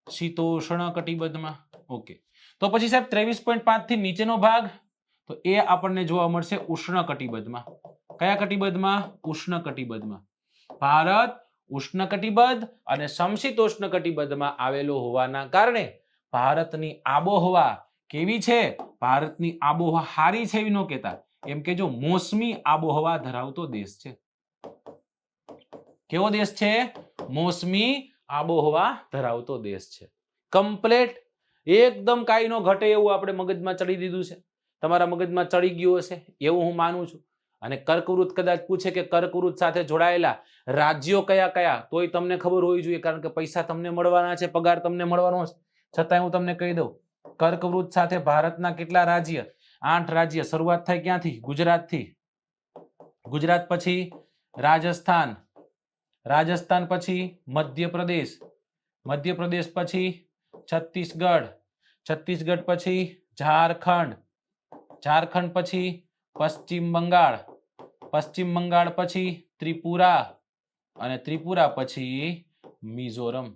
સમશીતોષ્ણ કટિબદ્ધમાં. ઓકે. તો પછી સાહેબ 23.5 થી નીચેનો ભાગ, તો એ આપણને જોવા મળશે ઉષ્ણ કટિબદ્ધમાં. કયા કટિબદ્ધમાં? ઉષ્ણ કટિબદ્ધમાં. ભારત ઉષ્ણ કટિબદ્ધ અને સમશીતોષ્ણ કટિબદ્ધમાં આવેલો હોવાના કારણે ભારતની આબોહવા કેવી છે? ભારતની આબોહવા હારી છે એવી ન કહેતા, એમ કે જો મોસમી આબોહવા ધરાવતો દેશ છે. કેવો દેશ છે? મોસમી આબોહવા ધરાવતો દેશ છે. કમ્પ્લેટ એકદમ કાઈ નો ઘટે એવું આપણે મગજમાં ચડી દીધું છે. તમારા મગજમાં ચડી ગયું હશે એવું હું માનું છું. અને કર્કવૃત કદાચ પૂછે કે કર્કવૃત સાથે જોડાયેલા રાજ્યો કયા કયા, તોય તમને ખબર હોવી જોઈએ, કારણ કે પૈસા તમને મળવાના છે, પગાર તમને મળવાનો છે. છતાંય હું તમને કહી દઉં, કર્કવૃત સાથે ભારતના કેટલા રાજ્ય? 8 રાજ્ય. શરૂઆત થાય ક્યાંથી? ગુજરાતથી. ગુજરાત પછી રાજસ્થાન, રાજસ્થાન પછી મધ્યપ્રદેશ, મધ્યપ્રદેશ પછી છત્તીસગઢ, છત્તીસગઢ પછી ઝારખંડ, ઝારખંડ પછી પશ્ચિમ બંગાળ, પશ્ચિમ બંગાળ પછી ત્રિપુરા, અને ત્રિપુરા પછી મિઝોરમ.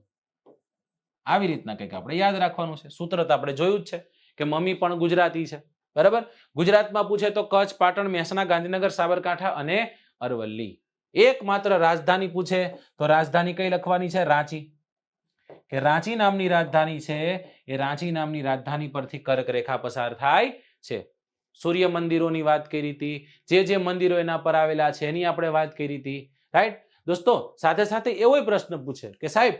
આવી રીતના કંઈક આપણે યાદ રાખવાનું છે. સૂત્ર તો આપણે જોયું જ છે કે મમ્મી પણ ગુજરાતી છે, બરાબર. ગુજરાતમાં પૂછે તો કચ્છ, પાટણ, મહેસાણા, ગાંધીનગર, સાબરકાંઠા અને અરવલ્લી. એકમાત્ર રાજધાની પૂછે તો રાજધાની કઈ લખવાની છે? રાંચી. કે રાંચી નામની રાજધાની છે, એ રાંચી નામની રાજધાની પરથી કર્કરેખા પસાર થાય છે. સૂર્ય મંદિરોની વાત કરી હતી, જે મંદિરો એના પર આવેલા છે એની આપણે વાત કરી હતી, રાઈટ દોસ્તો. સાથે સાથે એવો પ્રશ્ન પૂછે કે સાહેબ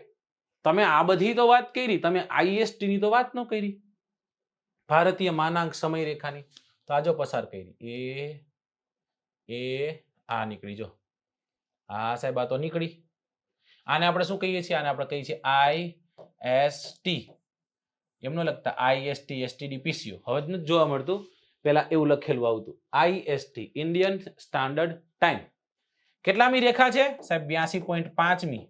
તમે આ બધી તો વાત કરી, તમે IST ની તો વાત ન કરી, ભારતીય માનાંક સમય રેખાની. તો આજો પસાર કરી આ નીકળી. જો હા સાહેબ આ તો નીકળી. આને આપણે શું કહીએ છીએ? આને આપણે કહીએ છીએ IST. એમ ન લખતા IST STD PCO. હવે જ નથી જોવા મળતું, પેલા એવું લખેલું આવતું IST ઇન્ડિયન સ્ટાન્ડર્ડ ટાઈમ. કેટલામી રેખા છે સાહેબ? 82.5મી.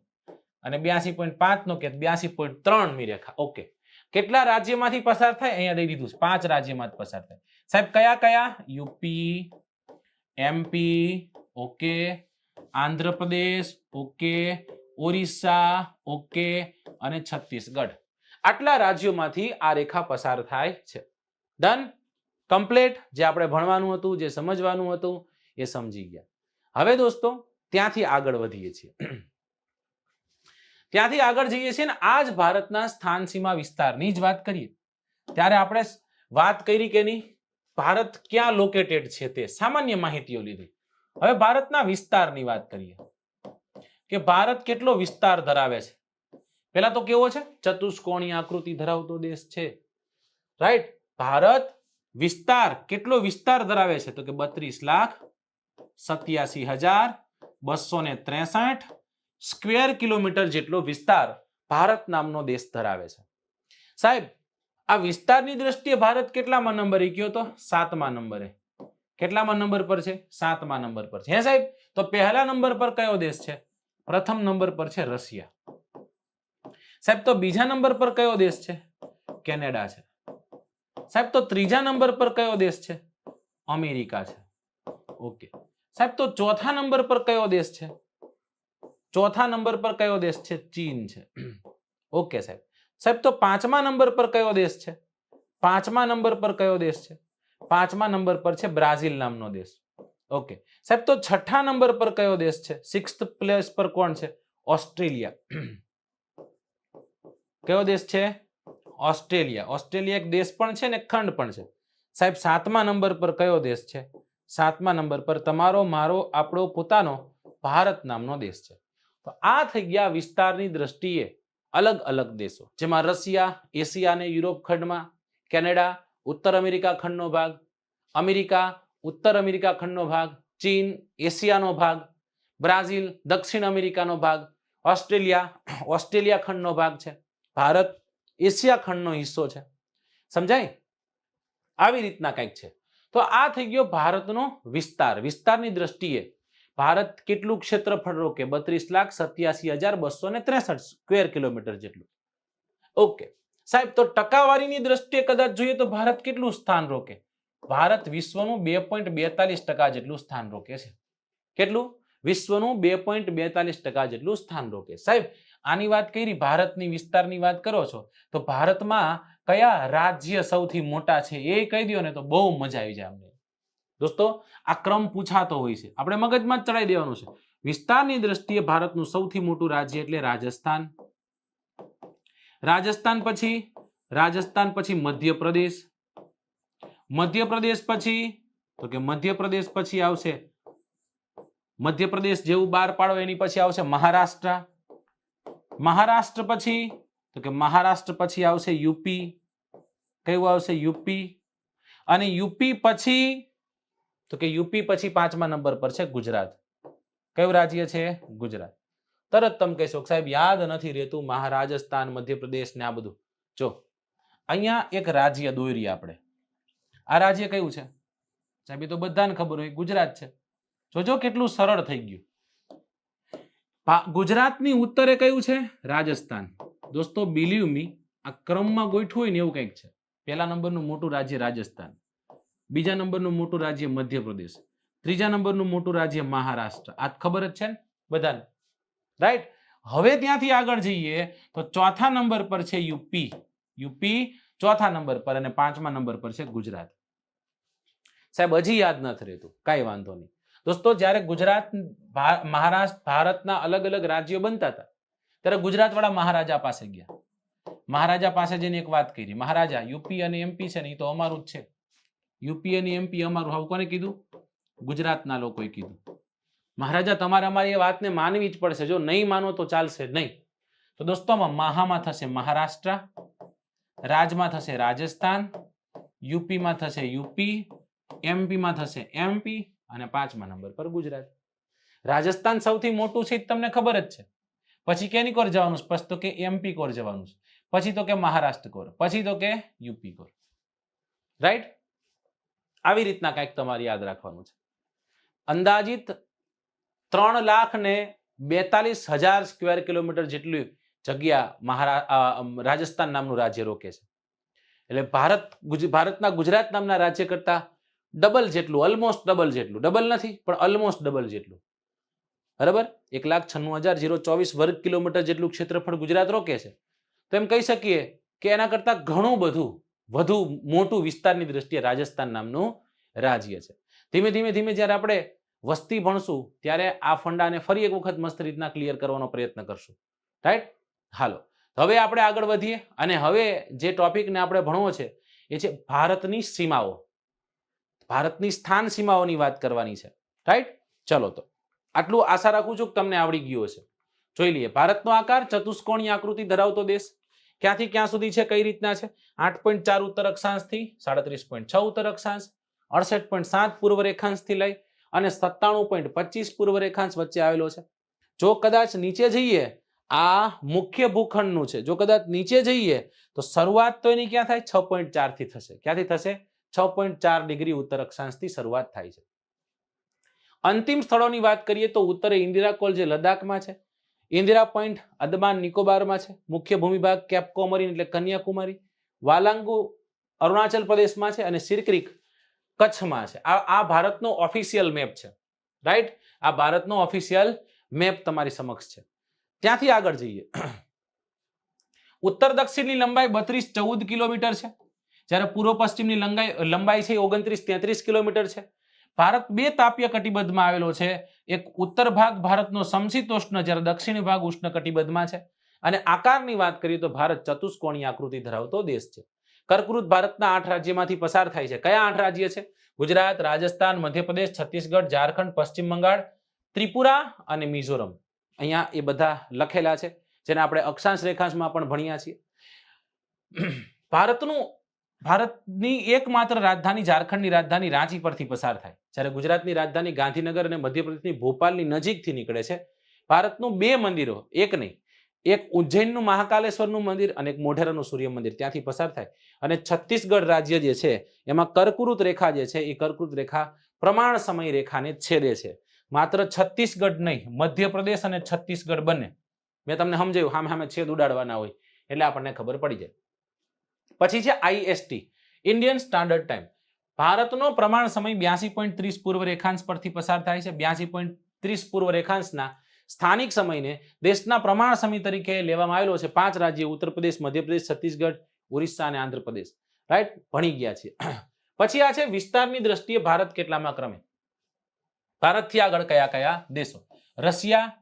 અને 82.5 નો કે 82.3મી રેખા. ઓકે. કેટલા રાજ્યમાંથી પસાર થાય? અહીંયા દઈ દીધું 5 રાજ્યમાંથી પસાર થાય. સાહેબ કયા કયા? UP, MP, okay, Andhra Pradesh, okay, Orissa, okay, અને છત્તીસગઢ. આટલા રાજ્યોમાંથી આ રેખા પસાર થાય છે. Done, complete. જે આપણે ભણવાનું હતું, જે સમજવાનું હતું એ સમજી ગયા. હવે દોસ્તો ત્યાંથી આગળ વધીએ છીએ, ત્યાંથી આગળ જઈએ છીએ ને આજ ભારતના સ્થાન સીમા વિસ્તારની જ વાત કરીએ. ત્યારે આપણે વાત કરી કે નહીં, ભારત ક્યાં લોકેટેડ છે તે સામાન્ય માહિતીઓ લીધી. હવે ભારતના વિસ્તારની વાત કરીએ કે ભારત કેટલો વિસ્તાર ધરાવે છે. પેલા તો કેવો છે? ચતુષ્કોણીય આકૃતિ ધરાવતો દેશ છે, રાઈટ. ભારત વિસ્તાર કેટલો વિસ્તાર ધરાવે છે? તો કે 32,87,263 સ્ક્વેર કિલોમીટર જેટલો વિસ્તાર ભારત નામનો દેશ ધરાવે છે. સાહેબ આ વિસ્તારની દ્રષ્ટિએ ભારત કેટલામાં નંબરે ગયો? તો 7મા નંબરે. કેટલામાં નંબર પર છે? 7મા નંબર પર છે. હે સાહેબ, તો પહેલા નંબર પર કયો દેશ છે? પ્રથમ નંબર પર છે રશિયા. સાહેબ તો બીજા નંબર પર કયો દેશ છે? કેનેડા છે. સાહેબ તો ત્રીજા નંબર પર કયો દેશ છે? અમેરિકા છે. ઓકે સાહેબ તો ચોથા નંબર પર કયો દેશ છે? ચોથા નંબર પર કયો દેશ છે? ચીન છે. ઓકે સાહેબ. સાહેબ તો 5મા નંબર પર કયો દેશ છે? 5મા નંબર પર કયો દેશ છે? 5મા નંબર પર છે બ્રાઝિલ નામનો દેશ. ઓકે સાહેબ તો 6થા નંબર પર કયો દેશ છે? 6th પ્લેસ પર કોણ છે? ઓસ્ટ્રેલિયા. કયો દેશ છે? ઓસ્ટ્રેલિયા. ઓસ્ટ્રેલિયા એક દેશ પણ છે ને ખંડ પણ છે. સાહેબ 7મા નંબર પર કયો દેશ છે? 7મા નંબર પર તમારો, મારો, આપણો પોતાનો ભારત નામનો દેશ છે. તો આ થઈ ગયા વિસ્તારની દ્રષ્ટિએ અલગ અલગ દેશો, જેમાં રશિયા એશિયા અને યુરોપ ખંડમાં, કેનેડા ઉત્તર અમેરિકા ખંડનો ભાગ, અમેરિકા ઉત્તર અમેરિકા ખંડનો ભાગ, ચીન એશિયાનો ભાગ, બ્રાઝિલ દક્ષિણ અમેરિકાનો ભાગ, ઓસ્ટ્રેલિયા ખંડનો ભાગ છે, ભારત એશિયા ખંડનો હિસ્સો છે. સમજાય? આવી રીતના કંઈક છે. તો આ થઈ ગયો ભારતનો વિસ્તાર. વિસ્તારની દ્રષ્ટિએ ભારત કેટલું ક્ષેત્રફળ રોકે? 32,87,263 સ્ક્વેર કિલોમીટર જેટલું. ઓકે સાહેબ તો ટકાવારીની દ્રષ્ટિએ કદાચ જોઈએ તો ભારત કેટલું સ્થાન રોકે? ભારત વિશ્વનું 2.42% જેટલું સ્થાન રોકે છે. કેટલું? વિશ્વનું 2.42% જેટલું સ્થાન રોકે. સાહેબ આની વાત કરી, ભારતની વિસ્તારની વાત કરો છો તો ભારતમાં કયા રાજ્ય સૌથી મોટા છે એ કહી દો ને તો બહુ મજા આવી જાય અમને. દોસ્તો આ ક્રમ પૂછાતો હોય છે, આપણે મગજમાં જ ચડાવી દેવાનું છે. વિસ્તારની દ્રષ્ટિએ ભારતનું સૌથી મોટું રાજ્ય એટલે રાજસ્થાન. રાજસ્થાન પછી મધ્યપ્રદેશ, મધ્યપ્રદેશ પછી તો કે મધ્યપ્રદેશ પછી આવશે મધ્યપ્રદેશ જેવું બહાર પાડો એની પછી આવશે મહારાષ્ટ્ર, મહારાષ્ટ્ર પછી તો કે મહારાષ્ટ્ર પછી આવશે યુપી, કયું આવશે યુપી, અને યુપી પછી તો કે યુપી પછી 5મા નંબર પર છે ગુજરાત. કયું રાજ્ય છે? ગુજરાત. તરત તમે કહેશો સાહેબ યાદ નથી રહેતું મહારાજસ્થાન, મધ્યપ્રદેશ ને આ બધું. જો અહીંયા એક રાજ્ય દોરીએ આપણે. આ રાજ્ય કયું છે સાહેબ? એ તો બધાને ખબર હોય ગુજરાત છે. જોજો કેટલું સરળ થઈ ગયું. ગુજરાતની ઉત્તરે કયું છે? રાજસ્થાન. દોસ્તો બિલીવ મી, આ ક્રમમાં ગોઠવું હોય ને એવું કંઈક છે. પહેલા નંબરનું મોટું રાજ્ય રાજસ્થાન, બીજા નંબરનું મોટું રાજ્ય મધ્યપ્રદેશ, ત્રીજા નંબરનું મોટું રાજ્ય મહારાષ્ટ્ર. આ ખબર જ છે ને બધાને, રાઈટ? હવે ત્યાંથી આગળ જઈએ તો ચોથા નંબર પર છે યુપી, યુપી ચોથા નંબર પર, અને 5મા નંબર પર છે ગુજરાત. સાહેબ હજી યાદ નથી રહેતું, કાંઈ વાંધો નહીં. દોસ્તો જ્યારે ગુજરાત મહારાષ્ટ્ર ભારતના અલગ અલગ રાજ્યો બનતા હતા ત્યારે ગુજરાત વાળા મહારાજા પાસે ગયા. મહારાજા પાસે જઈને એક વાત કરી, મહારાજા યુપી અને એમપી છે ને એ તો અમારું જ છે, યુપી અને એમપી અમારું. હવે કોને કીધું? ગુજરાતના લોકોએ કીધું. મહારાજા તમારે અમારી એ વાતને માનવી જ પડશે, જો નહીં માનો તો ચાલશે નહીં. તો દોસ્તો મહામાં થશે મહારાષ્ટ્ર, રાજમાં થશે રાજસ્થાન, યુપીમાં થશે યુપી, એમપીમાં થશે એમપી, અને 5મા નંબર પર ગુજરાત. રાજસ્થાન સૌથી મોટું છે તમને ખબર જ છે. પછી કેની કોર જવાનું છે? પછી તો કે એમપી કોર જવાનું છે, પછી તો કે મહારાષ્ટ્ર કોર, પછી તો કે યુપી કોર. રાઈટ? આવી રીતના કંઈક તમારે યાદ રાખવાનું છે. અંદાજિત 3,42,000 સ્ક્વેર કિલોમીટર જેટલી જગ્યા રાજસ્થાન નામનું રાજ્ય રોકે છે. એટલે ભારતના ગુજરાત નામના રાજ્ય કરતા ડબલ જેટલું, ઓલમોસ્ટ ડબલ જેટલું, ડબલ નથી પણ ઓલમોસ્ટ ડબલ જેટલું, બરાબર? 1,96,024 વર્ગ કિલોમીટર જેટલું ક્ષેત્રફળ ગુજરાત રોકે છે. તો એમ કહી શકીએ કે એના કરતા ઘણું બધું વધુ મોટું વિસ્તારની દ્રષ્ટિએ રાજસ્થાન નામનું રાજ્ય છે. ધીમે ધીમે ધીમે જ્યારે આપણે વસ્તી ભણશું ત્યારે આ ફંડાને ફરી એક વખત મસ્ત રીતના ક્લિયર કરવાનો પ્રયત્ન કરશું. રાઈટ? હાલો હવે આપણે આગળ વધીએ, અને હવે જે ટોપિકને આપણે ભણવો છે એ છે ભારતની સીમાઓ, ભારતની સ્થાન સીમાઓની વાત કરવાની છે. રાઈટ? ચલો તો આટલું આશા રાખું છું કે તમને આવડી ગયું હશે. જોઈ લઈએ. ભારતનો આકાર ચતુષ્કોણીય આકૃતિ ધરાવતો દેશ. ક્યાંથી ક્યાં સુધી છે, કઈ રીતના છે? 8.4 ઉત્તર અક્ષાંશથી 37.6 ઉત્તર અક્ષાંશ, 68.7 પૂર્વ રેખાંશથી લઈ અને 97.25 પૂર્વ રેખાંશ વચ્ચે આવેલો છે. જો કદાચ નીચે જઈએ, આ મુખ્ય ભૂખંડનું છે, જો કદાચ નીચે જઈએ તો શરૂઆત તો એની ક્યાં થાય? 6.4 થી થશે. ક્યાંથી થશે? 6.4 ડિગ્રી ઉત્તર અક્ષાંશથી શરૂઆત થાય છે. અંતિમ સ્થળોની વાત કરીએ તો ઉત્તરે ઇન્દિરા કોલ જે લદ્દાખમાં છે, ઇન્દિરા પોઈન્ટ અંદમાન નિકોબારમાં છે, મુખ્ય ભૂમિભાગ કેપ કોમરીન એટલે કન્યાકુમારી, વાલાંગુ અરુણાચલ પ્રદેશમાં છે, અને સિરક્રીક કચ્છમાં છે. આ ભારતનો ઓફિશિયલ મેપ છે. રાઈટ? આ ભારતનો ઓફિશિયલ મેપ તમારી સમક્ષ છે. ત્યાંથી આગળ જઈએ. ઉત્તર દક્ષિણની લંબાઈ 32-14 કિલોમીટર છે, જ્યારે પૂર્વ પશ્ચિમની લંબાઈ છે 29-33 કિલોમીટર છે. ભારત બે તાપીય કટિબદ્ધમાં આવેલો છે. એક ઉત્તર ભાગ ભારતનો સમશીતોષ્ણ, જ્યારે દક્ષિણી ભાગ ઉષ્ણ કટિબદ્ધમાં છે. અને આકારની વાત કરીએ તો ભારત ચતુષ્કોણીય આકૃતિ ધરાવતો દેશ છે. કર્કવૃત ભારતના 8 રાજ્યમાંથી પસાર થાય છે. કયા 8 રાજ્ય છે? ગુજરાત, રાજસ્થાન, મધ્યપ્રદેશ, છત્તીસગઢ, ઝારખંડ, પશ્ચિમ બંગાળ, ત્રિપુરા અને મિઝોરમ. અહીંયા એ બધા લખેલા છે, જેને આપણે અક્ષાંશ રેખાંશમાં પણ ભણ્યા છીએ. ભારતની એકમાત્ર રાજધાની ઝારખંડની રાજધાની રાંચી પરથી પસાર થાય, જ્યારે ગુજરાતની રાજધાની ગાંધીનગર અને મધ્યપ્રદેશની ભોપાલની નજીકથી નીકળે છે. ભારતનું 2 મંદિરો, એક નહીં, એક ઉજ્જૈનનું મહાકાલેશ્વરનું મંદિર અને એક મોઢેરાનું સૂર્ય મંદિર ત્યાંથી પસાર થાય. અને છત્તીસગઢ રાજ્ય જે છે એમાં કર્કવૃત રેખા જે છે એ કર્કવૃત રેખા પ્રમાણ સમય રેખાને છેદે છે. માત્ર છત્તીસગઢ નહીં, મધ્યપ્રદેશ અને છત્તીસગઢ બંને. મેં તમને સમજાયું, સામે સામે છેદ ઉડાડવાના હોય એટલે આપણને ખબર પડી જાય. પછી છે IST, ઇન્ડિયન સ્ટાન્ડર્ડ ટાઈમ. ભારતનો પ્રમાણ સમય 82.30 પૂર્વ રેખાંશ પરથી પસાર થાય છે. 82.30 પૂર્વ રેખાંશના સ્થાનિક સમયને દેશના પ્રમાણ સમય તરીકે લેવામાં આવેલો છે. 5 રાજ્યો ઉત્તર પ્રદેશ, મધ્યપ્રદેશ, છત્તીસગઢ, ઓરિસ્સા અને આંધ્રપ્રદેશ. રાઈટ? ભણી ગયા છીએ. પછી આ છે વિસ્તારની દ્રષ્ટિએ ભારત કેટલામાં ક્રમે. ભારતથી આગળ કયા કયા દેશો? રશિયા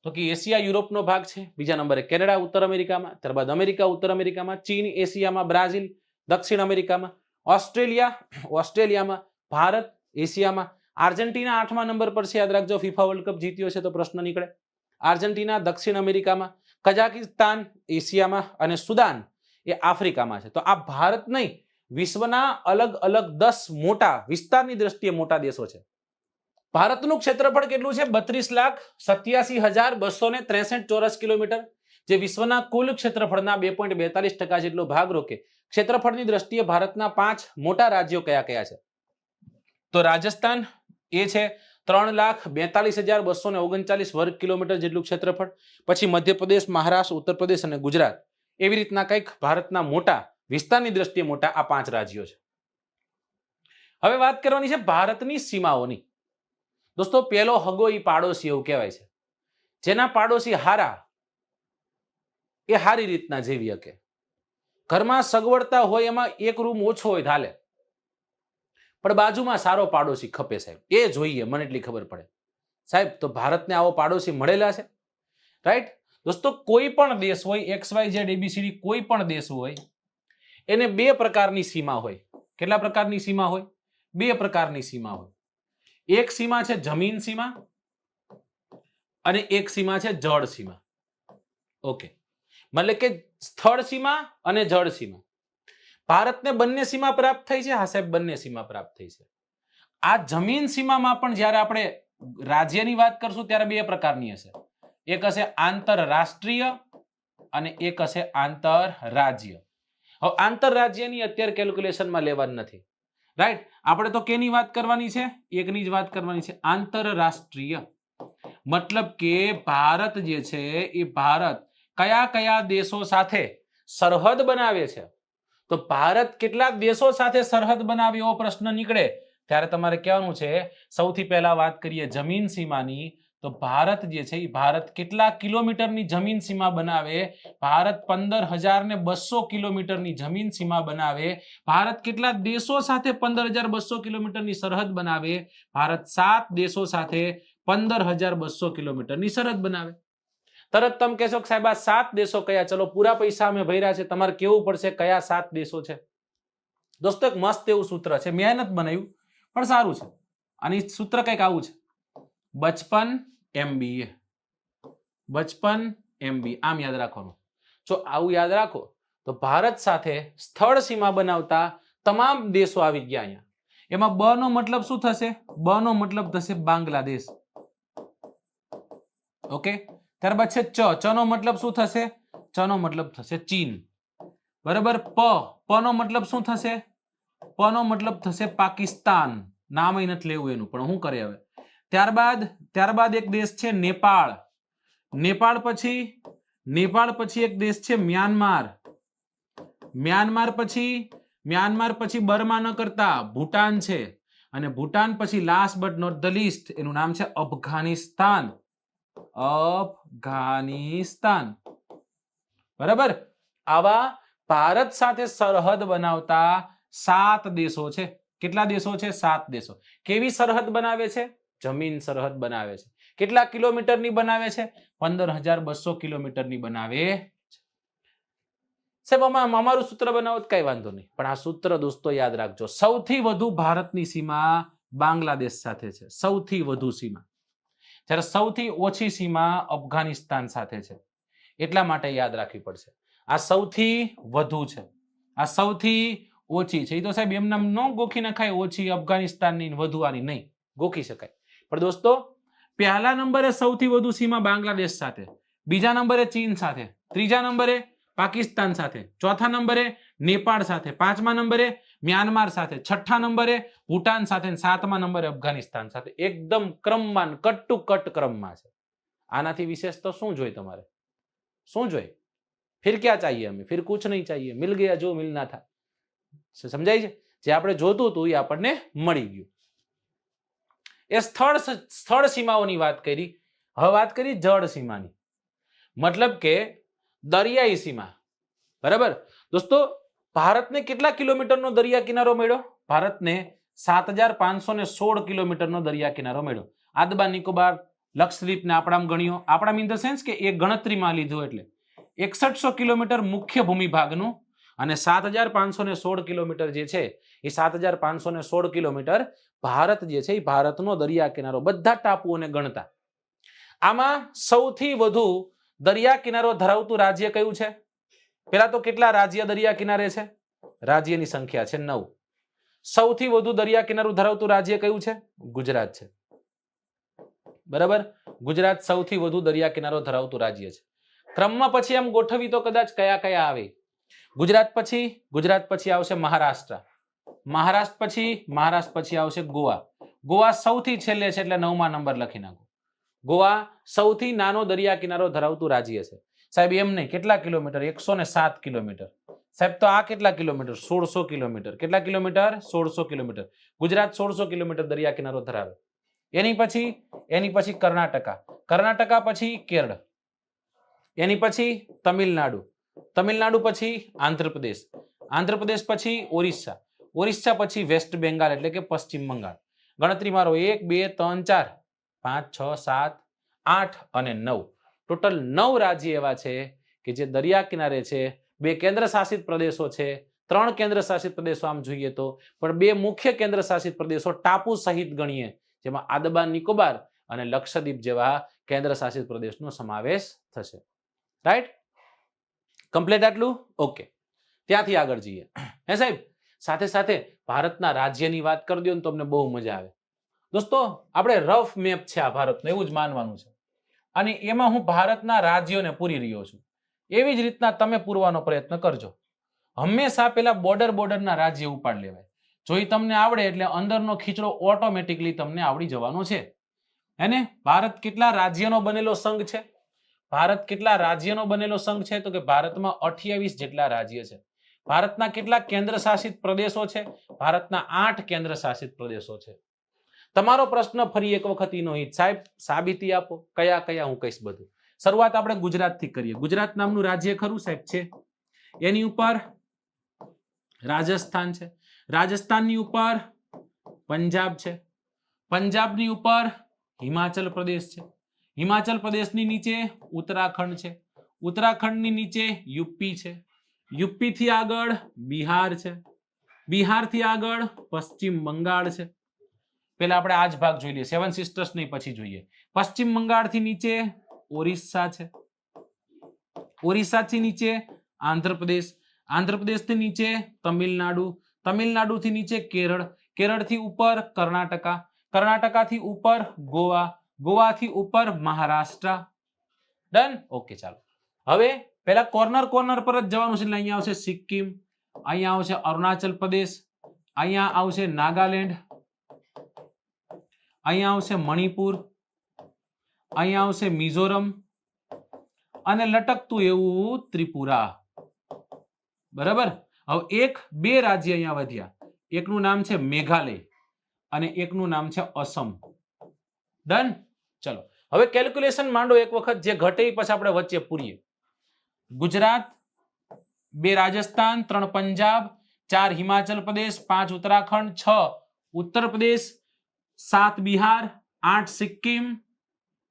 તો કે એશિયા યુરોપનો ભાગ છે. બીજા નંબરે કેનેડા ઉત્તર અમેરિકામાં, ત્યારબાદ અમેરિકા ઉત્તર અમેરિકામાં, ચીન એશિયામાં, બ્રાઝિલ દક્ષિણ અમેરિકામાં, ઓસ્ટ્રેલિયામાં, ભારત એશિયામાં, આર્જેન્ટિના 8મા નંબર પર છે, યાદ રાખજો, ફીફા વર્લ્ડ કપ જીત્યો છે તો પ્રશ્ન નીકળે. આર્જેન્ટિના દક્ષિણ અમેરિકામાં, કઝાકિસ્તાન એશિયામાં અને સુદાન એ આફ્રિકામાં છે. તો આ ભારત નહીં, વિશ્વના અલગ અલગ 10 મોટા વિસ્તારની દ્રષ્ટિએ મોટા દેશો છે. ભારતનું ક્ષેત્રફળ કેટલું છે? 32,87,263 ચોરસ કિલોમીટર, જે વિશ્વના કુલ ક્ષેત્રફળના 2.42% જેટલો ભાગ રોકે. ક્ષેત્રફળની દ્રષ્ટિએ ભારતના 5 મોટા રાજ્યો કયા કયા છે? તો રાજસ્થાન એ છે 3,42,239 વર્ગ કિલોમીટર જેટલું ક્ષેત્રફળ. પછી મધ્યપ્રદેશ, મહારાષ્ટ્ર, ઉત્તર પ્રદેશ અને ગુજરાત. એવી રીતના કંઈક ભારતના મોટા વિસ્તારની દ્રષ્ટિએ મોટા આ 5 રાજ્યો છે. હવે વાત કરવાની છે ભારતની સીમાઓની. દોસ્તો, પેલો હગો ઈ પાડોશી એવું કહેવાય છે. જેના પાડોશી હારા એ હારી રીતના જીવી શકે. ઘરમાં સગવડતા હોય એમાં એક રૂમ ઓછો હોય ચાલે, પણ બાજુમાં સારો પાડોશી ખપે સાહેબ, એ જોઈએ, મને એટલી ખબર પડે સાહેબ. તો ભારતને આવો પાડોશી મળેલા છે, રાઈટ? દોસ્તો, કોઈ પણ દેશ હોય, XYZ ABCD કોઈ પણ દેશ હોય, એને 2 પ્રકારની સીમા હોય. કેટલા પ્રકારની સીમા હોય? 2 પ્રકારની સીમા હોય. એક સીમા છે જમીન સીમા અને એક સીમા છે જળ સીમા. ઓકે, મતલબ કે સ્થળ સીમા અને જળ સીમા. ભારતને બંને સીમા પ્રાપ્ત થઈ છે. હા સાહેબ, બંને સીમા પ્રાપ્ત થઈ છે. આ જમીન સીમામાં પણ જ્યારે આપણે રાજ્યની વાત કરશું ત્યારે 2 પ્રકારની હશે. એક હશે આંતરરાષ્ટ્રીય અને એક હશે આંતરરાજ્ય. હવે આંતરરાજ્યની અત્યારે કેલ્ક્યુલેશનમાં લેવાની નથી, રાઈટ? આપણે તો કેની વાત કરવાની છે? એકની જ વાત કરવાની છે, આંતરરાષ્ટ્રીય. મતલબ કે ભારત જે છે એ ભારત કયા કયા દેશો સાથે સરહદ બનાવે છે. તો ભારત કેટલાક દેશો સાથે સરહદ બનાવે એવો પ્રશ્ન નીકળે ત્યારે તમારે કહેવાનું છે, સૌથી પહેલા વાત કરીએ જમીન સીમાની. તો ભારત જે છે એ ભારત કેટલા કિલોમીટરની જમીન સીમા બનાવે? ભારત 15,200 કિલોમીટરની જમીન સીમા બનાવે. ભારત કેટલા દેશો સાથે 15,200 કિલોમીટરની સરહદ બનાવે? ભારત 7 દેશો સાથે 15,200 કિલોમીટરની સરહદ બનાવે. તરત તમે કહેશો કે સાહેબ આ 7 દેશો કયા? ચલો, પૂરા પૈસા અમે ભર્યા છે, તમારે કેવું પડશે કયા 7 દેશો છે. દોસ્તો, એક મસ્ત એવું સૂત્ર છે, મહેનત બનાવ્યું પણ સારું છે. આની સૂત્ર કંઈક આવું છે, 55 MBA. 55 MBA આમ યાદ રાખવાનું. જો આવું યાદ રાખો તો ભારત સાથે સ્થળ સીમા બનાવતા તમામ દેશો આવી ગયા અહીંયા. એમાં બ નો મતલબ શું થશે? બ નો મતલબ થશે બાંગ્લાદેશ. ઓકે, ત્યારબાદ છે ચ. ચ નો મતલબ શું થશે? ચ નો મતલબ થશે ચીન. બરાબર. પ નો મતલબ શું થશે? પ નો મતલબ થશે પાકિસ્તાન. નામ નથી લેવું એનું, પણ શું કરે હવે. ત્યારબાદ એક દેશ છે નેપાળ. નેપાળ પછી એક દેશ છે મ્યાનમાર. મ્યાનમાર પછી બર્મા ન કરતા ભૂટાન છે. અને ભૂટાન પછી last but not the least એનું નામ છે અફઘાનિસ્તાન. અફઘાનિસ્તાન. બરાબર. આવા ભારત સાથે સરહદ બનાવતા 7 દેશો છે. કેટલા દેશો છે? 7 દેશો. કેવી સરહદ બનાવે છે? જમીન સરહદ બનાવે છે. કેટલા કિલોમીટરની બનાવે છે? 15,200 કિલોમીટરની બનાવે છે. સાહેબ અમારું સૂત્ર બનાવો કઈ વાંધો નહીં, પણ આ સૂત્ર દોસ્તો યાદ રાખજો. સૌથી વધુ ભારતની સીમા બાંગ્લાદેશ સાથે છે, સૌથી વધુ સીમા. જ્યારે સૌથી ઓછી સીમા અફઘાનિસ્તાન સાથે છે. એટલા માટે યાદ રાખવી પડશે. આ સૌથી વધુ છે, આ સૌથી ઓછી છે. એ તો સાહેબ એમનામ ન ગોખી નખાય, ઓછી અફઘાનિસ્તાનની વધુ આની નહીં ગોખી શકાય. પણ દોસ્તો, પહેલા નંબરે સૌથી વધુ સીમા બાંગ્લાદેશ સાથે, બીજા નંબરે ચીન સાથે, ત્રીજા નંબરે પાકિસ્તાન સાથે, ચોથા નંબરે નેપાળ સાથે, 5મા નંબરે મ્યાનમાર સાથે, 6ઠા નંબરે ભૂટાન સાથે, 7મા નંબરે અફઘાનિસ્તાન સાથે. એકદમ ક્રમમાં, કટ ટુ કટ ક્રમમાં છે. આનાથી વિશેષ તો શું જોઈએ તમારે? શું જોઈએ? फिर क्या चाहिए हमें? फिर कुछ नहीं चाहिए. मिल गया जो मिलना था. સમજાય છે? જે આપણે જોતું હતું એ આપણને મળી ગયું. એ સ્થળ સીમાઓની વાત કરી. હવે વાત કરી જળ સીમાની. મતલબ કે દરિયાઈ સીમા. બરાબર. દોસ્તો, ભારતને કેટલા કિલોમીટરનો દરિયા કિનારો મળ્યો? ભારતને 7,516 કિલોમીટરનો દરિયા કિનારો મળ્યો. આદબા નિકોબાર, લક્ષદ્વીપને આપણામાં ગણ્યો. આપણામાં ઇન ધ સેન્સ કે એક ગણતરીમાં લીધું એટલે 6100 કિલોમીટર મુખ્ય ભૂમિ ભાગનું અને 7,516 કિલોમીટર જે છે એ 7,516 કિલોમીટર ભારત જે છે એ ભારતનો દરિયા કિનારો બધા ટાપુઓને ગણતા. આમાં સૌથી વધુ દરિયા કિનારો ધરાવતું રાજ્ય કયું છે? પેલા તો કેટલા રાજ્ય દરિયા કિનારે છે? રાજ્યની સંખ્યા છે 9. સૌથી વધુ દરિયા કિનારો ધરાવતું રાજ્ય કયું છે? ગુજરાત છે. બરાબર, ગુજરાત સૌથી વધુ દરિયા કિનારો ધરાવતું રાજ્ય છે. ક્રમમાં પછી આમ ગોઠવી તો કદાચ કયા કયા આવે? ગુજરાત પછી આવશે મહારાષ્ટ્ર, મહારાષ્ટ્ર પછી આવશે ગોવા. ગોવા સૌથી છેલ્લે છે એટલે 9મા નંબર લખી નાખો. ગોવા સૌથી નાનો દરિયા કિનારો ધરાવતું રાજ્ય છે. સાહેબ એમ નહીં, કેટલા કિલોમીટર? 107 કિલોમીટર. સાહેબ તો આ કેટલા કિલોમીટર? 1600 કિલોમીટર. કેટલા કિલોમીટર? 1600 કિલોમીટર. ગુજરાત 1600 કિલોમીટર દરિયા કિનારો ધરાવે. એની પછી કર્ણાટકા પછી કેરળ, એની પછી તમિલનાડુ પછી આંધ્રપ્રદેશ પછી ઓરિસ્સા પછી વેસ્ટ બેંગાલ એટલે કે પશ્ચિમ બંગાળ. ગણતરી મારો 1 2 3 4 5 6 7 8 અને 9. ટોટલ 9 રાજ્ય એવા છે કે જે દરિયા કિનારે છે. 2 કેન્દ્ર શાસિત પ્રદેશો છે, 3 કેન્દ્ર શાસિત પ્રદેશો આમ જોઈએ તો, પણ 2 મુખ્ય કેન્દ્ર શાસિત પ્રદેશો ટાપુ સહિત ગણીએ જેમાં આંદામાન નિકોબાર અને લક્ષદ્વીપ જેવા કેન્દ્ર શાસિત પ્રદેશનો સમાવેશ થશે. રાઈટ, કમ્પ્લીટ આટલું? ઓકે, ત્યાંથી આગળ જઈએ. હે સાહેબ, સાથે સાથે ભારતના રાજ્યની વાત કરી દો ને તો તમને બહુ મજા આવે. દોસ્તો આપણે રફ મેપ છે આ ભારતનો, એવું જ માનવાનું છે. અને એમાં હું ભારતના રાજ્યોને પૂરી રહ્યો છું. એવી જ રીતના તમે પૂરવાનો પ્રયત્ન કરજો. હંમેશા પેલા બોર્ડરના રાજ્ય ઉપાડ લેવાય. જો એ તમને આવડે એટલે અંદરનો ખીચડો ઓટોમેટિકલી તમને આવડી જવાનો છે. એને ભારત કેટલા રાજ્યનો બનેલો સંઘ છે? ભારત કેટલા રાજ્યનો બનેલો સંઘ છે? તો કે ભારતમાં 28 જેટલા રાજ્ય છે. ભારતના કેટલા કેન્દ્ર શાસિત પ્રદેશો છે? ભારતના 8 કેન્દ્ર શાસિત પ્રદેશો છે. તમારો પ્રશ્ન ફરી એક વખત ઈનો ઈ, સાહેબ સાબિતી આપો. કયા કયા? હું કહીશ બધું. શરૂઆત આપણે ગુજરાતથી કરીએ. ગુજરાત નામનું રાજ્ય ખરું સાહેબ? છે. એની ઉપર રાજસ્થાન છે, રાજસ્થાનની ઉપર પંજાબ છે, પંજાબની ઉપર હિમાચલ પ્રદેશ છે, હિમાચલ પ્રદેશની નીચે ઉત્તરાખંડ છે, ઉત્તરાખંડની નીચે યુપી છે, યુપીથી આગળ બિહાર છે, બિહારથી આગળ પશ્ચિમ બંગાળ છે. પેલા આપણે આ જ ભાગ જોઈ લઈએ, 7 સિસ્ટર્સ નહીં પછી જોઈએ. પશ્ચિમ બંગાળથી નીચે ઓરિસ્સા છે, ઓરિસ્સાથી નીચે આંધ્રપ્રદેશ, આંધ્રપ્રદેશથી નીચે તમિલનાડુ, તમિલનાડુથી નીચે કેરળ, કેરળથી ઉપર કર્ણાટકા, કર્ણાટકાથી ઉપર ગોવા, ગોવાથી ઉપર મહારાષ્ટ્ર. ડન? ઓકે, ચાલો. હવે પેલા કોર્નર પર જ જવાનું છે એટલે અહીંયા આવશે સિક્કિમ, અહીંયા આવશે અરુણાચલ પ્રદેશ, અહીંયા આવશે નાગાલેન્ડ, અહીંયા આવશે મણિપુર, અહીંયા આવશે મિઝોરમ અને લટકતું એવું ત્રિપુરા. બરાબર. હવે 1-2 રાજ્ય અહીંયા વધ્યા. એકનું નામ છે મેઘાલય અને એકનું નામ છે અસમ. ડન? ચલો હવે કેલ્ક્યુલેશન માંડો એક વખત, જે ઘટે પછી આપણે વચ્ચે પૂરીએ. ગુજરાત, 2 રાજસ્થાન, 3 પંજાબ, 4 હિમાચલ પ્રદેશ, 5 ઉત્તરાખંડ, 6 ઉત્તર પ્રદેશ, 7 બિહાર, 8 સિક્કિમ,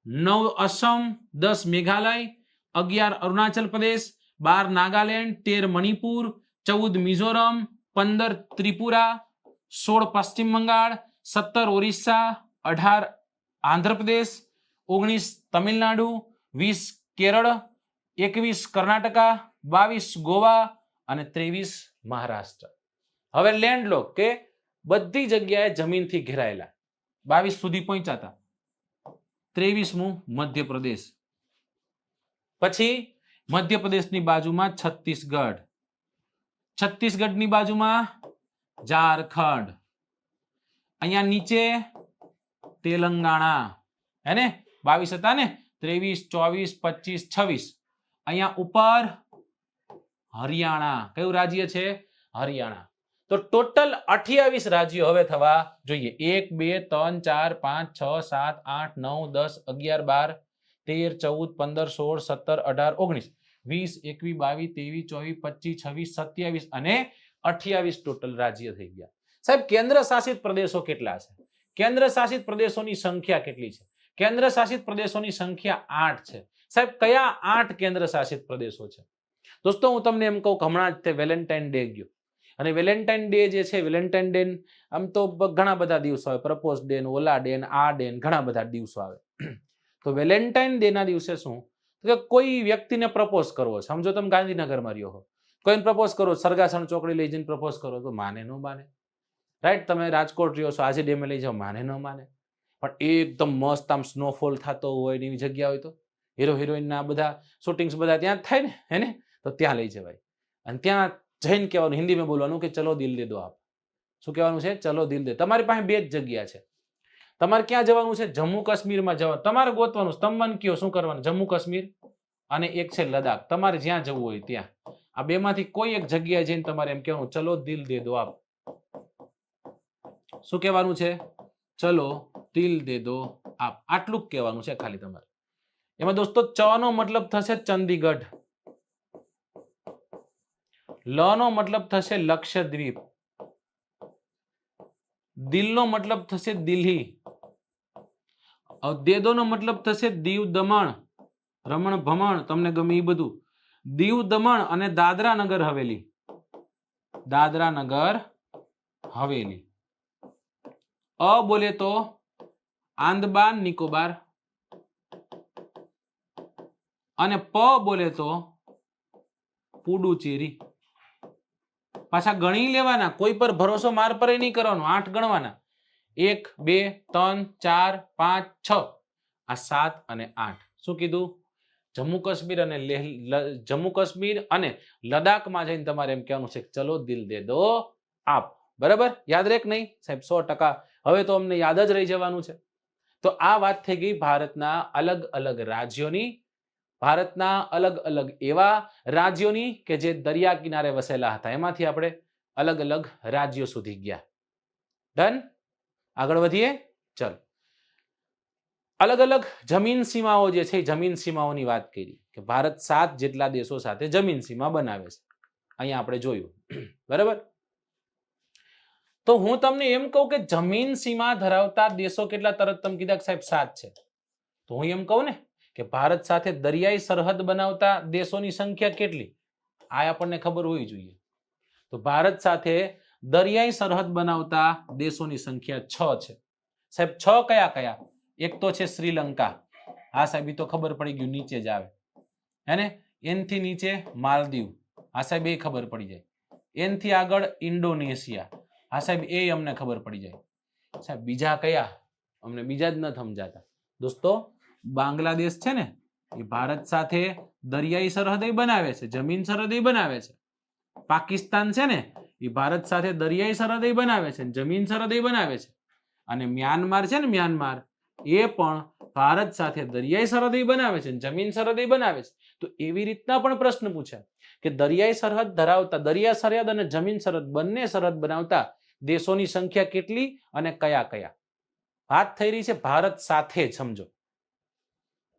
9 અસમ, 10 મેઘાલય, 11 અરુણાચલ પ્રદેશ, 12 નાગાલેન્ડ, 13 મણિપુર, 14 મિઝોરમ, 15 ત્રિપુરા, 16 પશ્ચિમ બંગાળ, 17 ઓરિસ્સા, 18 આંધ્રપ્રદેશ, 19 તમિલનાડુ, 20 કેરળ, 21 કર્ણાટકા, 22 ગોવા અને 23 મહારાષ્ટ્ર. હવે લેન્ડલોક કે બધી જગ્યાએ જમીનથી ઘેરાયેલા 22 સુધી પહોંચાતા. 23મું મધ્યપ્રદેશ, પછી મધ્યપ્રદેશની બાજુમાં છત્તીસગઢ, છત્તીસગઢની બાજુમાં ઝારખંડ, અહીંયા નીચે તેલંગાણા, હે ને 22 હતા ને, 23, 24, 25, 26. અહીંયા ઉપર હરિયાણા. કયું રાજ્ય છે? હરિયાણા. તો ટોટલ 28 રાજ્યો હવે થવા જોઈએ. 1 2 3 4 5 6 7 8 9 10 11 12 13 14 15 16 17 18 19 20 21 22 23 24 25 26 27 અને 28 ટોટલ રાજ્ય થઈ ગયા. સાહેબ કેન્દ્ર શાસિત પ્રદેશો કેટલા છે? કેન્દ્ર શાસિત પ્રદેશોની સંખ્યા કેટલી છે? કેન્દ્ર શાસિત પ્રદેશોની સંખ્યા 8 છે. સાહેબ કયા 8 કેન્દ્ર શાસિત પ્રદેશો છે? દોસ્તો હું તમને એમ કહું કે હમણાં જ તે વેલેન્ટાઇન ડે ગયો અને વેલેન્ટાઇન ડે જે છે વેલેન્ટાઇન ડે આમ તો ઘણા બધા દિવસો આવે, પ્રપોઝ ડે, ઓલા ડે, આ ડે, ઘણા બધા દિવસો આવે. તો વેલેન્ટાઇન ડે ના દિવસે શું કે કોઈ વ્યક્તિને પ્રપોઝ કરવો છે, સમજો તમે ગાંધીનગરમાં રહ્યો હો, કોઈને પ્રપોઝ કરો, સરગાસણ ચોકડી લઈ જઈને પ્રપોઝ કરો તો માને ન માને, રાઈટ? તમે રાજકોટ રહ્યો છો, આજે ડેમે લઈ જાઓ, માને ન માને. પણ એકદમ મસ્ત આમ સ્નોફોલ થતો હોય એવી જગ્યા હોય તો હીરો હિરોઈન ના બધા શૂટિંગ્સ બધા ત્યાં થાય ને, હેને? તો ત્યાં લઈ જવાય અને ત્યાં જઈને કહેવાનું, હિન્દીમાં બોલવાનું કે ચલો દિલ દે દો આપ. શું કહેવાનું છે? ચલો દિલ દે. તમારી પાસે બે જ જગ્યા છે. તમારે ક્યાં જવાનું છે? જમ્મુ કાશ્મીરમાં જવાનું. તમારે ગોતવાનું, સ્તંભન કયો શું કરવાનું? જમ્મુ કાશ્મીર અને એક છે લદાખ. તમારે જ્યાં જવું હોય ત્યાં. આ બે માંથી કોઈ એક જગ્યાએ જઈને તમારે એમ કહેવાનું ચલો દિલ દે દો આપ. શું કહેવાનું છે? ચલો દિલ દે દો આપ. આટલું જ કહેવાનું છે ખાલી તમારે. એમાં દોસ્તો ચ નો મતલબ થશે ચંદીગઢ, લ નો મતલબ થશે લક્ષદ્વીપ, દિલ નો મતલબ થશે દિલ્હી, દેદો નો મતલબ થશે દીવ દમણ, રમણ ભમણ તમને ગમે એ બધું, દીવ દમણ અને દાદરા નગર હવેલી, દાદરા નગર હવેલી. અ બોલે તો આંદમાન નિકોબાર અને પ બોલે તો પુડુચેરી. પાછા ગણી લેવાના, કોઈ પર ભરોસો માર પર નહીં કરવાનો. 8 ગણવાના, 1 2 3 4 5 6, આ 7 અને 8. શું કીધું? જમ્મુ કાશ્મીર અને જમ્મુ કાશ્મીર અને લદાખમાં જઈને તમારે એમ કહેવાનું છે ચલો દિલ દે દો આપ. બરાબર? યાદ રહે કે નહીં સાહેબ? 100%. હવે તો અમને યાદ જ રહી જવાનું છે. તો આ વાત થઈ ગઈ ભારતના અલગ અલગ રાજ્યોની, ભારતના અલગ અલગ એવા રાજ્યોની કે જે દરિયા કિનારે વસેલા હતા. એમાંથી આપણે અલગ અલગ રાજ્યો સુધી ગયા. ડન? આગળ વધીએ. ચલો, અલગ અલગ જમીન સીમાઓ જે છે, જમીન સીમાઓની વાત કરી કે ભારત 7 જેટલા દેશો સાથે જમીન સીમા બનાવે છે. અહીંયા આપણે જોયું. બરાબર? તો હું તમને એમ કહું કે જમીન સીમા ધરાવતા દેશો કેટલા? તરત તમે કીધા સાહેબ 7 છે. તો હું એમ કહું ને કે ભારત સાથે દરિયાઈ સરહદ બનાવતા દેશોની સંખ્યા કેટલી? આ આપણને ખબર હોવી જોઈએ. તો ભારત સાથે દરિયાઈ સરહદ બનાવતા દેશોની સંખ્યા 6 છે. સાહેબ 6 કયા કયા? એક તો છે શ્રીલંકા. હા સાહેબ, એ તો ખબર પડી ગયું, નીચે જ આવે, હેને? એનથી નીચે માલદીવ. હા સાહેબ, એ ખબર પડી જાય. એનથી આગળ ઇન્ડોનેશિયા. હા સાહેબ, એ અમને ખબર પડી જાય. સાહેબ બીજા કયા? અમને બીજા જ ન સમજાતા. દોસ્તો બાંગ્લાદેશ છે ને, એ ભારત સાથે દરિયાઈ સરહદ બનાવે છે, જમીન સરહદ બનાવે છે. પાકિસ્તાન છે ને, એ ભારત સાથે દરિયાઈ સરહદ બનાવે છે, જમીન સરહદ બનાવે છે. અને મ્યાનમાર છે ને, મ્યાનમાર, એ પણ ભારત સાથે દરિયાઈ સરહદ બનાવે છે, જમીન સરહદ બનાવે છે. તો એવી રીતના પણ પ્રશ્ન પૂછાય કે દરિયાઈ સરહદ ધરાવતા, દરિયા સરહદ અને જમીન સરહદ બંને સરહદ બનાવતા દેશોની સંખ્યા કેટલી અને કયા કયા? વાત થઈ રહી છે ભારત સાથે જ, સમજો.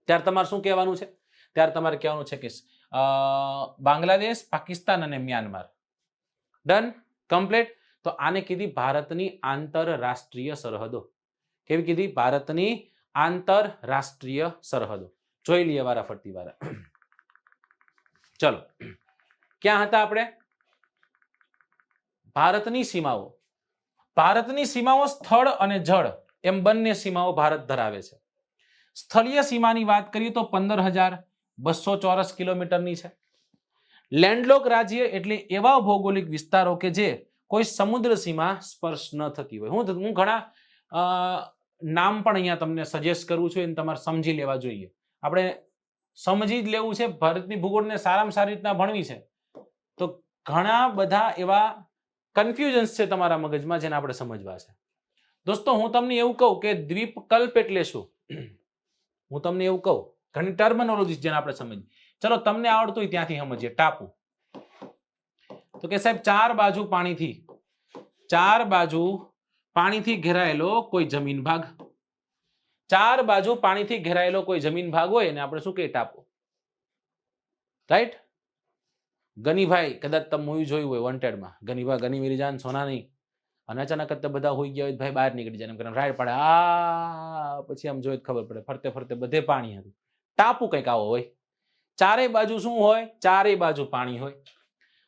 ત્યારે તમારે શું કહેવાનું છે? ત્યારે તમારે કહેવાનું છે કે બાંગ્લાદેશ, પાકિસ્તાન અને મ્યાનમાર. ડન? કમ્પ્લીટ? તો આને કીધી ભારતની આંતરરાષ્ટ્રીય સરહદો. કેવી કીધી? ભારતની આંતરરાષ્ટ્રીય સરહદો. જોઈ લઈએ વારાફરતી વારા. ચલો, ક્યાં હતા આપણે? ભારતની સીમાઓ. ભારતની સીમાઓ સ્થળ અને જળ એમ બંને સીમાઓ ભારત ધરાવે છે. સ્થળીય સીમાની વાત કરીએ તો 15,200 ચોરસ કિલોમીટરની છે. લેન્ડલોક રાજ્ય એટલે એવા ભૌગોલિક વિસ્તારો કે જે કોઈ સમુદ્ર સીમા સ્પર્શ ન થતી હોય. હું ઘણા નામ પણ અહીંયા તમને સજેસ્ટ કરું છું, એને તમારે સમજી લેવા જોઈએ. આપણે સમજી જ લેવું છે. ભારતની ભૂગોળને સારામાં સારી રીતના ભણવી છે તો ઘણા બધા એવા કન્ફ્યુઝન્સ છે તમારા મગજમાં, જેને આપણે સમજવા છે. દોસ્તો હું તમને એવું કહું કે દ્વીપકલ્પ એટલે શું? હું તમને એવું કહું, ઘણી ટર્મિનોલોજી જેને આપણે સમજીએ. ચલો, તમને આવડતું હોય ત્યાંથી સમજીએ. ટાપુ. તો કે સાહેબ ચાર બાજુ પાણીથી ઘેરાયેલો કોઈ જમીન ભાગ. ચાર બાજુ પાણીથી ઘેરાયેલો કોઈ જમીન ભાગ હોય ને આપણે શું કહીએ? ટાપુ. રાઈટ? ગનીભાઈ, કદાચ તમે મૂવી જોયું હોય વોન્ટેડમાં, ગનીભાઈ, ગની મેરી જાન સોના નહીં, અને અચાનક જ બધા હોઈ ગયા હોય, ભાઈ બહાર નીકળી જાય, એમ કરીને રાઈડ પડે, આ પછી આમ જોઈ ખબર પડે ફરતે ફરતે બધે પાણી હતું. ટાપુ કંઈક આવો હોય. ચારેય બાજુ શું હોય? ચારેય બાજુ પાણી હોય.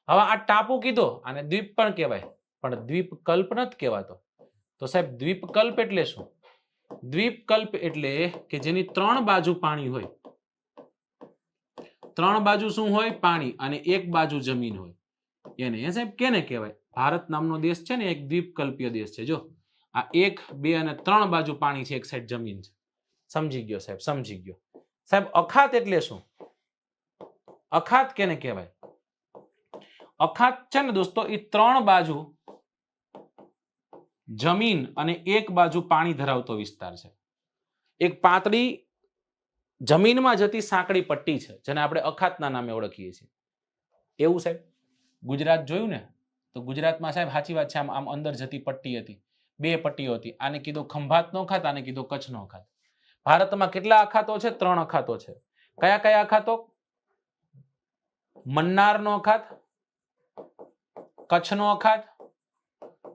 હવે આ ટાપુ કીધો આને દ્વીપ પણ કહેવાય, પણ દ્વીપકલ્પ નથી કહેવાતો. તો સાહેબ દ્વીપકલ્પ એટલે શું? દ્વીપકલ્પ એટલે કે જેની ત્રણ બાજુ પાણી હોય. ત્રણ બાજુ શું હોય? પાણી, અને એક બાજુ જમીન હોય. એને સાહેબ કેને કહેવાય? ભારત નામનો દેશ છે ને એક દ્વીપકલ્પીય દેશ છે. જો આ 1, 2 અને 3 બાજુ પાણી છે, એક સાઈડ જમીન છે. સમજી ગયો સાહેબ, સમજી ગયો. સાહેબ અખાત એટલે શું? અખાત કેને કહેવાય? અખાત છે ને દોસ્તો એ ત્રણ બાજુ જમીન અને એક બાજુ પાણી ધરાવતો વિસ્તાર છે. એક પાતળી જમીનમાં જતી સાંકડી પટ્ટી છે જેને આપણે અખાતના નામે ઓળખીએ છીએ. એવું સાહેબ ગુજરાત જોયું ને, તો ગુજરાતમાં સાહેબ સાચી વાત છે, આમ અંદર જતી પટ્ટી હતી, બે પટ્ટીઓ હતી. આને કીધું ખંભાતનો અખાત, આને કીધું કચ્છનો અખાત. ભારતમાં કેટલા અખાતો છે? 3 અખાતો છે. કયા કયા અખાતો? મન્નારનો અખાત, કચ્છનો અખાત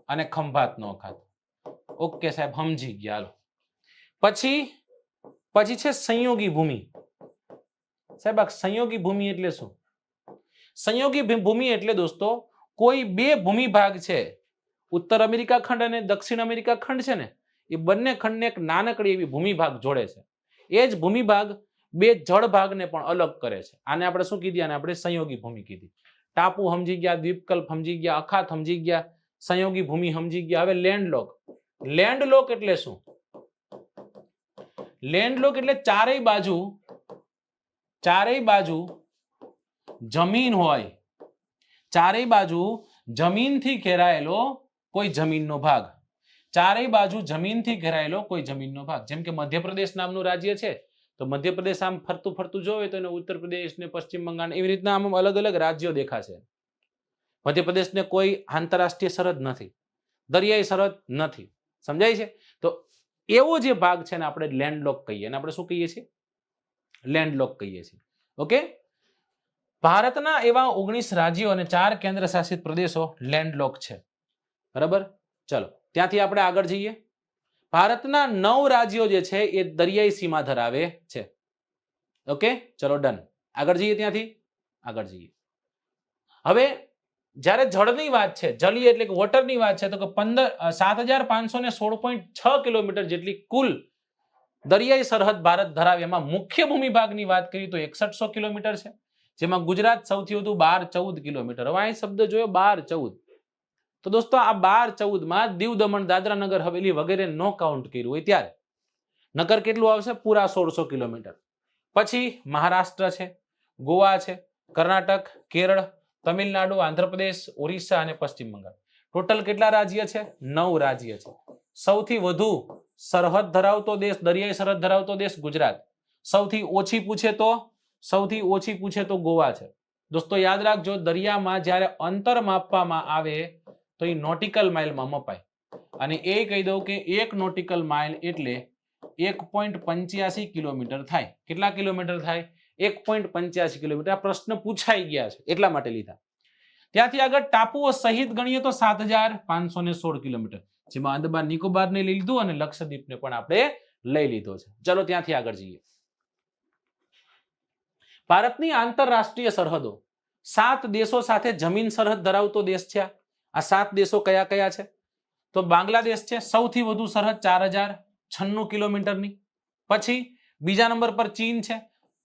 અને ખંભાતનો અખાત. ઓકે સાહેબ, સમજી ગયા. પછી છે સંયોગી ભૂમિ. સાહેબ આ સંયોગી ભૂમિ એટલે શું? સંયોગી ભૂમિ એટલે દોસ્તો કોઈ બે ભૂમિ ભાગ છે, ઉત્તર અમેરિકા ખંડ અને દક્ષિણ અમેરિકા ખંડ છે ને, એ બંને ખંડને એક નાનકડી એવી ભૂમિ ભાગ જોડે છે. એ જ ભૂમિ ભાગ બે જળ ભાગને પણ અલગ કરે છે. આને આપણે શું કીધી? આને આપણે સંયોગી ભૂમિ કીધી. ટાપુ સમજી ગયા, દ્વીપકલ્પ સમજી ગયા, અખાત સમજી ગયા, સંયોગી ભૂમિ સમજી ગયા. હવે લેન્ડલોક. લેન્ડલોક એટલે શું? લેન્ડલોક એટલે ચારેય બાજુ જમીન હોય, ચારેય બાજુ જમીનથી ઘેરાયેલો કોઈ જમીનનો ભાગ. ચારેય બાજુ જમીનથી ઘેરાયેલો કોઈ જમીનનો ભાગ. જેમ કે મધ્યપ્રદેશ નામનું રાજ્ય છે, તો મધ્યપ્રદેશ આમ ફરતું ફરતું જોવે તો એને ઉત્તર પ્રદેશ ને પશ્ચિમ બંગાળ એવી રીતના આમ અલગ અલગ રાજ્યો દેખાશે. મધ્યપ્રદેશને કોઈ આંતરરાષ્ટ્રીય સરહદ નથી, દરિયાઈ સરહદ નથી. સમજાય છે? તો એવો જે ભાગ છે ને આપણે લેન્ડલોક કહીએ. અને આપણે શું કહીએ છીએ? લેન્ડલોક કહીએ છીએ. ઓકે, ભારતના એવા 19 રાજ્યો અને 4 કેન્દ્ર શાસિત પ્રદેશો લેન્ડલોક છે. બરાબર, ચલો ત્યાંથી આપણે આગળ જઈએ. ભારતના 9 રાજ્યો જે છે એ દરિયાઈ સીમા ધરાવે છે. ઓકે, ચલો ડન. આગળ જઈએ, ત્યાંથી આગળ જઈએ. હવે જ્યારે જળની વાત છે, જલીય એટલે કે વોટરની વાત છે, તો કે 7516.6 કિલોમીટર જેટલી કુલ દરિયાઈ સરહદ ભારત ધરાવે. એમાં મુખ્ય ભૂમિભાગની વાત કરીએ તો 6100 કિલોમીટર છે, જેમાં ગુજરાત સૌથી વધુ 12-14 કિલોમીટર. હવે અહીં શબ્દ જોયો 12-14. તો દોસ્તો આ 12-14 માં દીવ દમણ દાદરા નગર હવેલી વગેરે નો કાઉન્ટ કર્યું હોય ત્યારે નગર કેટલું આવશે? પૂરા 1600 કિલોમીટર. પછી મહારાષ્ટ્ર છે, ગોવા છે, કર્ણાટક, કેરળ, તમિલનાડુ, આંધ્રપ્રદેશ, ઓરિસ્સા અને પશ્ચિમ બંગાળ. ટોટલ કેટલા રાજ્ય છે? 9 રાજ્ય છે. સૌથી વધુ સરહદ ધરાવતો દેશ, દરિયાઈ સરહદ ધરાવતો દેશ ગુજરાત. સૌથી ઓછી પૂછે તો ગોવા છે. દોસ્તો યાદ રાખજો, દરિયામાં જ્યારે અંતર માપવામાં આવે તો એ નોટિકલ માઇલમાં મપાય. અને એ કહી દઉં કે 1 નોટિકલ માઇલ એટલે 1.85 કિલોમીટર થાય. કેટલા કિલોમીટર થાય? 1.85 કિલોમીટર. આ પ્રશ્ન પૂછાઈ ગયા છે એટલા માટે લીધા. ત્યાંથી આગળ ટાપુઓ સહિત ગણીએ તો 7516 કિલોમીટર, જેમાં અંદમાન નિકોબારને લઈ લીધું અને લક્ષદ્વીપને પણ આપણે લઈ લીધો છે. ચલો ત્યાંથી આગળ જઈએ. ભારતની આંતરરાષ્ટ્રીય સરહદો 7 દેશો સાથે જમીન સરહદ ધરાવતો દેશ છે. આ 7 દેશો કયા કયા છે? તો બાંગ્લાદેશ છે, સૌથી વધુ સરહદ 4096 કિલોમીટરની. પછી બીજા નંબર પર ચીન છે,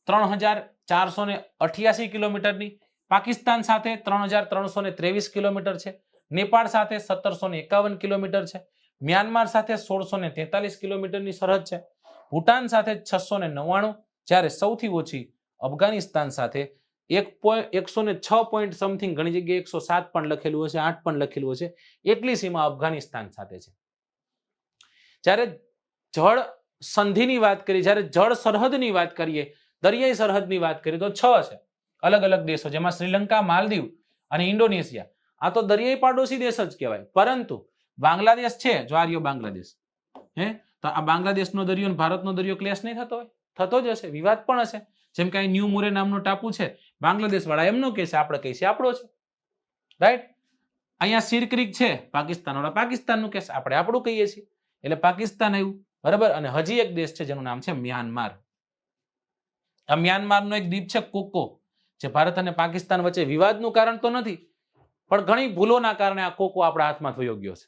3488 કિલોમીટરની. પાકિસ્તાન સાથે 3323 કિલોમીટર છે. નેપાળ સાથે 1751 કિલોમીટર છે. મ્યાનમાર સાથે 1643 કિલોમીટરની સરહદ છે. ભૂટાન સાથે 699, જ્યારે સૌથી ઓછી અફઘાનિસ્તાન સાથે 106 પોઈન્ટ સમથિંગ, ઘણી જગ્યાએ 107 પણ લખેલું હશે, 8 પણ લખેલું હશે, એટલી સીમા અફઘાનિસ્તાન સાથે છે. જ્યારે જળ સંધિની વાત કરીએ, જ્યારે જળ સરહદની વાત કરીએ, દરિયાઈ સરહદની વાત કરીએ તો 6 છે અલગ અલગ દેશો, જેમાં શ્રીલંકા, માલદીવ અને ઇન્ડોનેશિયા. આ તો દરિયાઈ પાડોશી દેશ જ કહેવાય. પરંતુ બાંગ્લાદેશ છે, જો આ રહ્યો બાંગ્લાદેશ, તો આ બાંગ્લાદેશનો દરિયો અને ભારતનો દરિયો ક્લેશ નહીં થતો હોય? થતો જ હશે, વિવાદ પણ હશે. જેમ કે ન્યૂ મુરે નામનો ટાપુ છે, બાંગ્લાદેશ વાળા એમનો કહે છે, આપણે કહીએ આપણો છે, રાઈટ. અહીંયા સીર ક્રીક છે, પાકિસ્તાન વાળા પાકિસ્તાનનું કહેશે, આપણે આપણું કહીએ છીએ, એટલે પાકિસ્તાન આવ્યું. બરાબર. અને હજી એક દેશ છે જેનું નામ છે મ્યાનમાર. આ મ્યાનમારનો એક દ્વીપ છે કોકો, જે ભારત અને પાકિસ્તાન વચ્ચે વિવાદનું કારણ તો નથી, પણ ઘણી ભૂલોના કારણે આ કોકો આપણા હાથમાં વયો ગયો છે.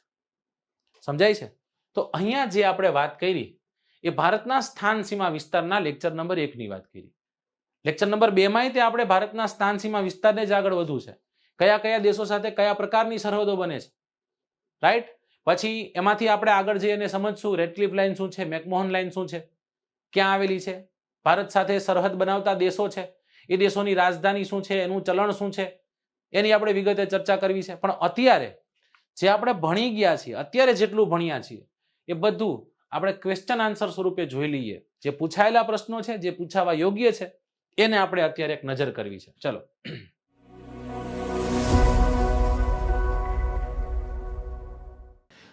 સમજાય છે? તો અહીંયા જે આપણે વાત કરી એ ભારતના સ્થાન સીમા વિસ્તારના લેક્ચર નંબર 1 ની વાત કરી. લેક્ચર નંબર 2 માં આપણે ભારતના સ્થાન સીમા વિસ્તારને જ આગળ વધવું છે. કયા કયા દેશો સાથે કયા પ્રકારની સરહદો બને છે, રાઈટ? પછી એમાંથી આપણે આગળ જઈને સમજશું રેડક્લિફ લાઈન શું છે, મેકમોહન લાઈન શું છે, ક્યાં આવેલી છે, ભારત સાથે સરહદ બનાવતા દેશો છે એ દેશોની રાજધાની શું છે, એનું ચલણ શું છે, એની આપણે વિગતે ચર્ચા કરવી છે. પણ અત્યારે જે આપણે ભણી ગયા છીએ, અત્યારે જેટલું ભણ્યા છીએ એ બધું આપણે ક્વેશ્ચન આન્સર સ્વરૂપે જોઈ લઈએ. જે પૂછાયેલા પ્રશ્નો છે, જે પૂછાવા યોગ્ય છે, એને આપણે અત્યારે એક નજર કરવી છે. ચલો,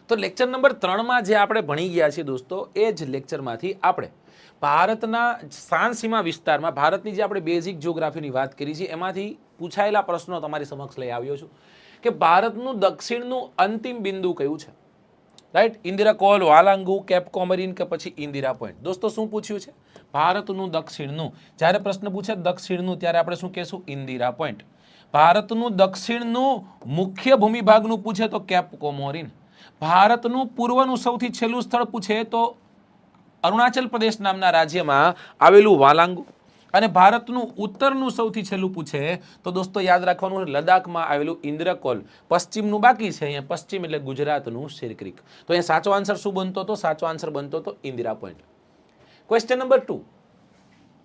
તો લેક્ચર નંબર 3 માં જે આપણે ભણી ગયા છીએ દોસ્તો, એ જ લેક્ચરમાંથી આપણે ભારતના સ્થાન સીમા વિસ્તારમાં ભારતની જે આપણે બેઝિક જીઓગ્રાફીની વાત કરી છે એમાંથી પૂછાયેલા પ્રશ્નો તમારી સમક્ષ લઈ આવ્યો છું કે ભારતનું દક્ષિણનું અંતિમ બિંદુ કયું છે, રાઈટ? ઇન્દિરા કોલ, વાલાંગુ, કેપ કોમરીન કે પછી ઇન્દિરા પોઈન્ટ. દોસ્તો શું પૂછ્યું છે? ભારતનું દક્ષિણનું. જ્યારે પ્રશ્ન પૂછે દક્ષિણનું ત્યારે આપણે શું કહેશું? ઇન્દિરા પોઈન્ટ. ભારતનું દક્ષિણનું મુખ્ય ભૂમિભાગનું પૂછે તો કેપ કોમોરીન. ભારતનું પૂર્વનું સૌથી છેલ્લું સ્થળ પૂછે તો અરુણાચલ પ્રદેશ નામના રાજ્યમાં આવેલું વાલાંગુ. અને ભારતનું ઉત્તરનું સૌથી છેલ્લું પૂછે તો દોસ્તો યાદ રાખવાનું, લદ્દાખમાં આવેલું ઇન્દ્રકોલ. પશ્ચિમનું બાકી છે, અહીંયા પશ્ચિમ એટલે ગુજરાતનું સિરક્રીક. તો અહીંયા સાચો આન્સર શું બનતો હતો? સાચો આન્સર બનતો હતો ઇન્દિરા પોઈન્ટ. ક્વેશ્ચન નંબર 2,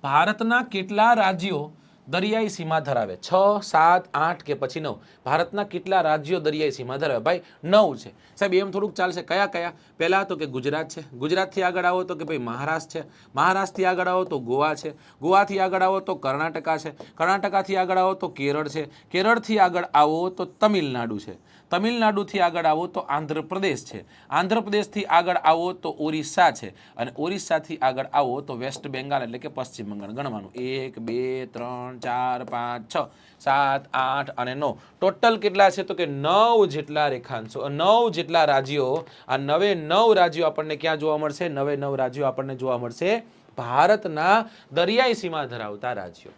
ભારતના કેટલા રાજ્યો દરિયાઈ સીમા ધરાવે? 6, 7, 8 કે પછી 9? ભારતના કેટલા રાજ્યો દરિયાઈ સીમા ધરાવે? ભાઈ 9 છે સાહેબ. એમ થોડુંક ચાલશે. કયા કયા? પહેલા તો કે ગુજરાત છે, ગુજરાતથી આગળ આવો તો કે ભાઈ મહારાષ્ટ્ર છે, મહારાષ્ટ્રથી આગળ આવો તો ગોવા છે, ગોવાથી આગળ આવો તો કર્ણાટકા છે, કર્ણાટકાથી આગળ આવો તો કેરળ છે, કેરળથી આગળ આવો તો તમિલનાડુ છે, તમિલનાડુથી આગળ આવો તો આંધ્રપ્રદેશ છે, આંધ્રપ્રદેશથી આગળ આવો તો ઓરિસ્સા છે, અને ઓરિસ્સાથી આગળ આવો તો વેસ્ટ બેંગાલ એટલે કે પશ્ચિમ બંગાળ. ગણવાનું 1, 2, 3, 4, 5, 6, 7, 8 અને 9. ટોટલ કેટલા છે? તો કે 9 જેટલા રેખાંશો, 9 જેટલા રાજ્યો. આ 9 રાજ્યો આપણને ક્યાં જોવા મળશે? 9 રાજ્યો આપણને જોવા મળશે ભારતના દરિયાઈ સીમા ધરાવતા રાજ્યો.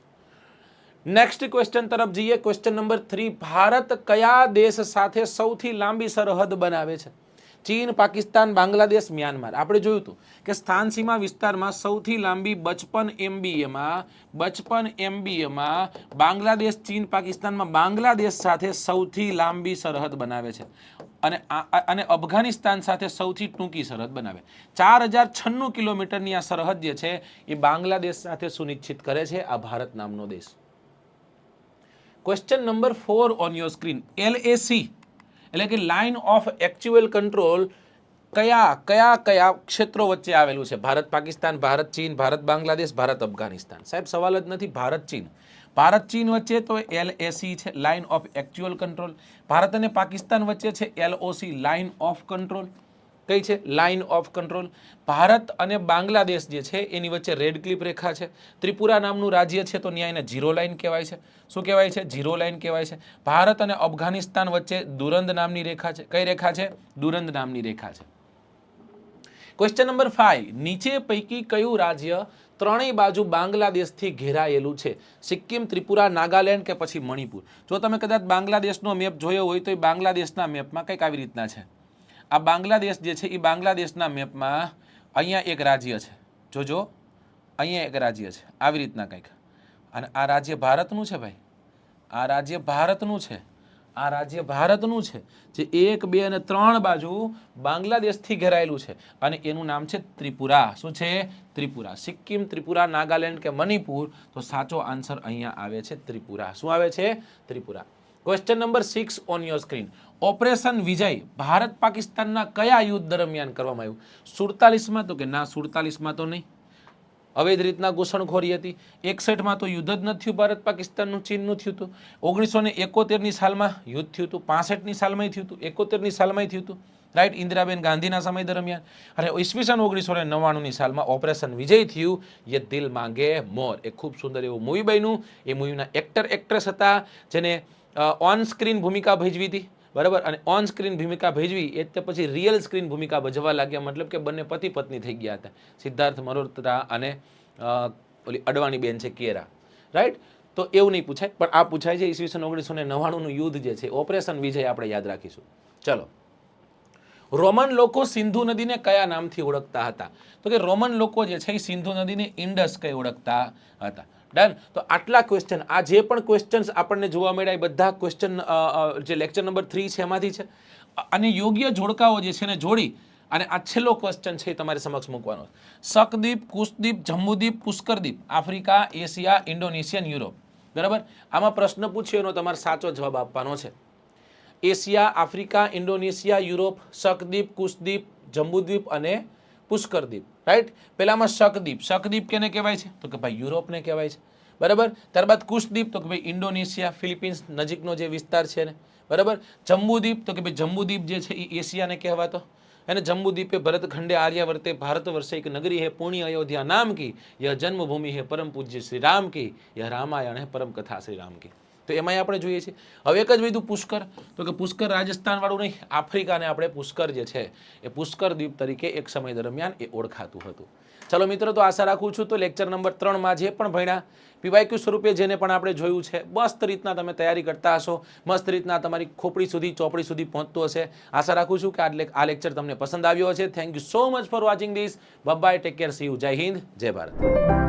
નેક્સ્ટ ક્વેશ્ચન તરફ જઈએ. ક્વેશ્ચન નંબર 3, ભારત કયા દેશ સાથે સૌથી લાંબી સરહદ બનાવે છે? ચીન, પાકિસ્તાન, બાંગ્લાદેશ, મ્યાનમાર. આપણે જોયું હતું કે સ્થાન સીમા વિસ્તારમાં સૌથી લાંબી 55 MBAમાં બાંગ્લાદેશ, ચીન, પાકિસ્તાનમાં બાંગ્લાદેશ સાથે સૌથી લાંબી સરહદ બનાવે છે, અને અફઘાનિસ્તાન સાથે સૌથી ટૂંકી સરહદ બનાવે. 4096 કિલોમીટરની આ સરહદ જે છે એ બાંગ્લાદેશ સાથે સુનિશ્ચિત કરે છે આ ભારત નામનો દેશ. Question number 4 on your screen. LAC એટલે કે લાઇન ઓફ એક્ચ્યુઅલ કંટ્રોલ કયા ક્ષેત્રો વચ્ચે આવેલું છે? ભારત પાકિસ્તાન, ભારત ચીન, ભારત બાંગ્લાદેશ, ભારત અફઘાનિસ્તાન. સાહેબ સવાલ જ નથી. ભારત ચીન. ભારત ચીન વચ્ચે તો LAC છે, line of actual control. Bharat અને પાકિસ્તાન વચ્ચે છે LOC, લાઇન ઓફ કંટ્રોલ. કઈ છે? Line of control. ભારત અને બાંગ્લાદેશ જે છે એની વચ્ચે રેડ ક્લિપ રેખા છે. ત્રિપુરા નામનું રાજ્ય છે તો ત્યાં એને ઝીરો લાઇન કહેવાય છે. શું કહેવાય છે? ઝીરો લાઇન કહેવાય છે. ભારત અને અફઘાનિસ્તાન વચ્ચે દુરંદ નામની રેખા છે. કઈ રેખા છે? દુરંદ નામની રેખા છે. ક્વેશ્ચન નંબર 5, નીચે પૈકી કયું રાજ્ય ત્રણેય બાજુ બાંગ્લાદેશથી ઘેરાયેલું છે? સિક્કિમ, ત્રિપુરા, નાગાલેન્ડ કે પછી મણિપુર? જો તમે કદાચ બાંગ્લાદેશનો મેપ જોયો હોય તો એ બાંગ્લાદેશના મેપમાં કંઈક આવી રીતના છે. આ બાંગ્લાદેશ જે છે એ બાંગ્લાદેશના મેપમાં અહીંયા એક રાજ્ય છે. જોજો, અહીંયા એક રાજ્ય છે આવી રીતના કંઈક. અને આ રાજ્ય ભારતનું છે ભાઈ. આ રાજ્ય ભારતનું છે. આ રાજ્ય ભારતનું છે જે 1, 2 અને 3 બાજુ બાંગ્લાદેશથી ઘેરાયેલું છે, અને એનું નામ છે ત્રિપુરા. શું છે? ત્રિપુરા. સિક્કિમ, ત્રિપુરા, નાગાલેન્ડ કે મણિપુર? તો સાચો આન્સર અહીંયા આવે છે ત્રિપુરા. શું આવે છે? Tripura. Question number 6 on your screen. Operation Vijay Bharat પાકિસ્તાનના કયા યુદ્ધ દરમિયાન કરવામાં આવ્યું? 47માં? તો કે ના, 47માં તો નહીં. અવૈધ રીતના ઘૂસણખોરી હતી. 61માં તો યુદ્ધ જ નથી થયું ભારત પાકિસ્તાનનું, ચીનનું થયું હતું. 1971ની સાલમાં યુદ્ધ થયું હતું. 65ની સાલમાં થયું હતું. 71ની સાલમાં થયું હતું, રાઈટ? ઇન્દિરાબેન ગાંધીના સમય દરમિયાન. અને ઈસવીસન 1999ની સાલમાં ઓપરેશન વિજય થયું. યે દિલ માંગે મોર. એ ખૂબ સુંદર એવું મૂવી બન્યું. એ મૂવીના એક્ટ્રેસ હતા જેને ઓન સ્ક્રીન ભૂમિકા ભજવી હતી, બરાબર. અને ઓન સ્ક્રીન ભૂમિકા ભજવી એટલે પછી રિયલ સ્ક્રીન ભૂમિકા ભજવા લાગ્યા, મતલબ કે બંને પતિ પત્ની થઈ ગયા હતા, સિદ્ધાર્થ મલ્હોત્રા અને ઓલી અડવાણી બેન છે કેરા, રાઈટ? તો એવું નહીં પૂછાય, પણ આ પૂછાય છે ઈસવીસન 1999નું યુદ્ધ જે છે, ઓપરેશન વિજય આપણે યાદ રાખીશું. ચલો, રોમન લોકો સિંધુ નદીને કયા નામથી ઓળખતા હતા? તો કે રોમન લોકો જે છે એ સિંધુ નદીને ઇન્ડસ કઈ ઓળખતા હતા. ડન. તો આટલા ક્વેશ્ચન, આ જે પણ ક્વેશ્ચન્સ આપણને જોવા મળ્યા એ બધા ક્વેશ્ચન જે લેક્ચર નંબર 3 છે એમાંથી છે. અને યોગ્ય જોડકાઓ જે છે ને જોડી અને આ છેલ્લો ક્વેશ્ચન છે એ તમારી સમક્ષ મૂકવાનો. શકદ્વીપ, કુશદ્વીપ, Jambudvipa, પુષ્કરદ્વીપ, Africa, Asia, Indonesian, Europe. બરાબર? આમાં પ્રશ્ન પૂછ્યો એનો તમારે સાચો જવાબ આપવાનો છે. Asia, Africa, Indonesia, Europe, શકદ્વીપ, કુશદ્વીપ, Jambudvipa અને પુષ્કરદ્વીપ. રાઈટ? પહેલામાં શકદ્વીપ. શકદ્વીપ કેને કહેવાય છે? તો કે ભાઈ યુરોપને કહેવાય છે. બરાબર? ત્યારબાદ કુશદ્વીપ, તો કે ભાઈ ઇન્ડોનેશિયા, ફિલિપિન્સ નજીકનો જે વિસ્તાર છે ને. બરાબર? જંબુદ્વીપ, તો કે ભાઈ જંબુદ્વીપ જે છે એ એશિયાને કહેવાતો. અને જંબુદ્વીપે ભરતખંડે આર્યાવર્તે ભારત વર્ષે એક નગરી है पुण्य अयोध्या नाम की, यह जन्मभूमि है परम पूज्य श्री राम की, यह रामायण है परम कथा श्री राम की. તો એમાંય આપણે જોઈએ છીએ. હવે એક જ વધ્યું પુષ્કર. તો કે પુષ્કર રાજસ્થાન વાળું નહીં, આફ્રિકાને આપણે પુષ્કર જે છે એ પુષ્કર દ્વીપ તરીકે એક સમય દરમિયાન એ ઓળખાતું હતું. ચલો મિત્રો, તો આશા રાખું છું તો લેક્ચર નંબર 3માં જે પણ ભણ્યા પીવાયક્યુ સ્વરૂપે જેને પણ આપણે જોયું છે મસ્ત રીતના તમે તૈયારી કરતા હશો, મસ્ત રીતના તમારી ખોપડી સુધી ચોપડી સુધી પહોંચતું હશે. આશા રાખું છું કે આ લેક્ચર તમને પસંદ આવ્યો હશે. Thank you so much for watching this. Bye, take care, see you. Jai Hind, જય ભારત.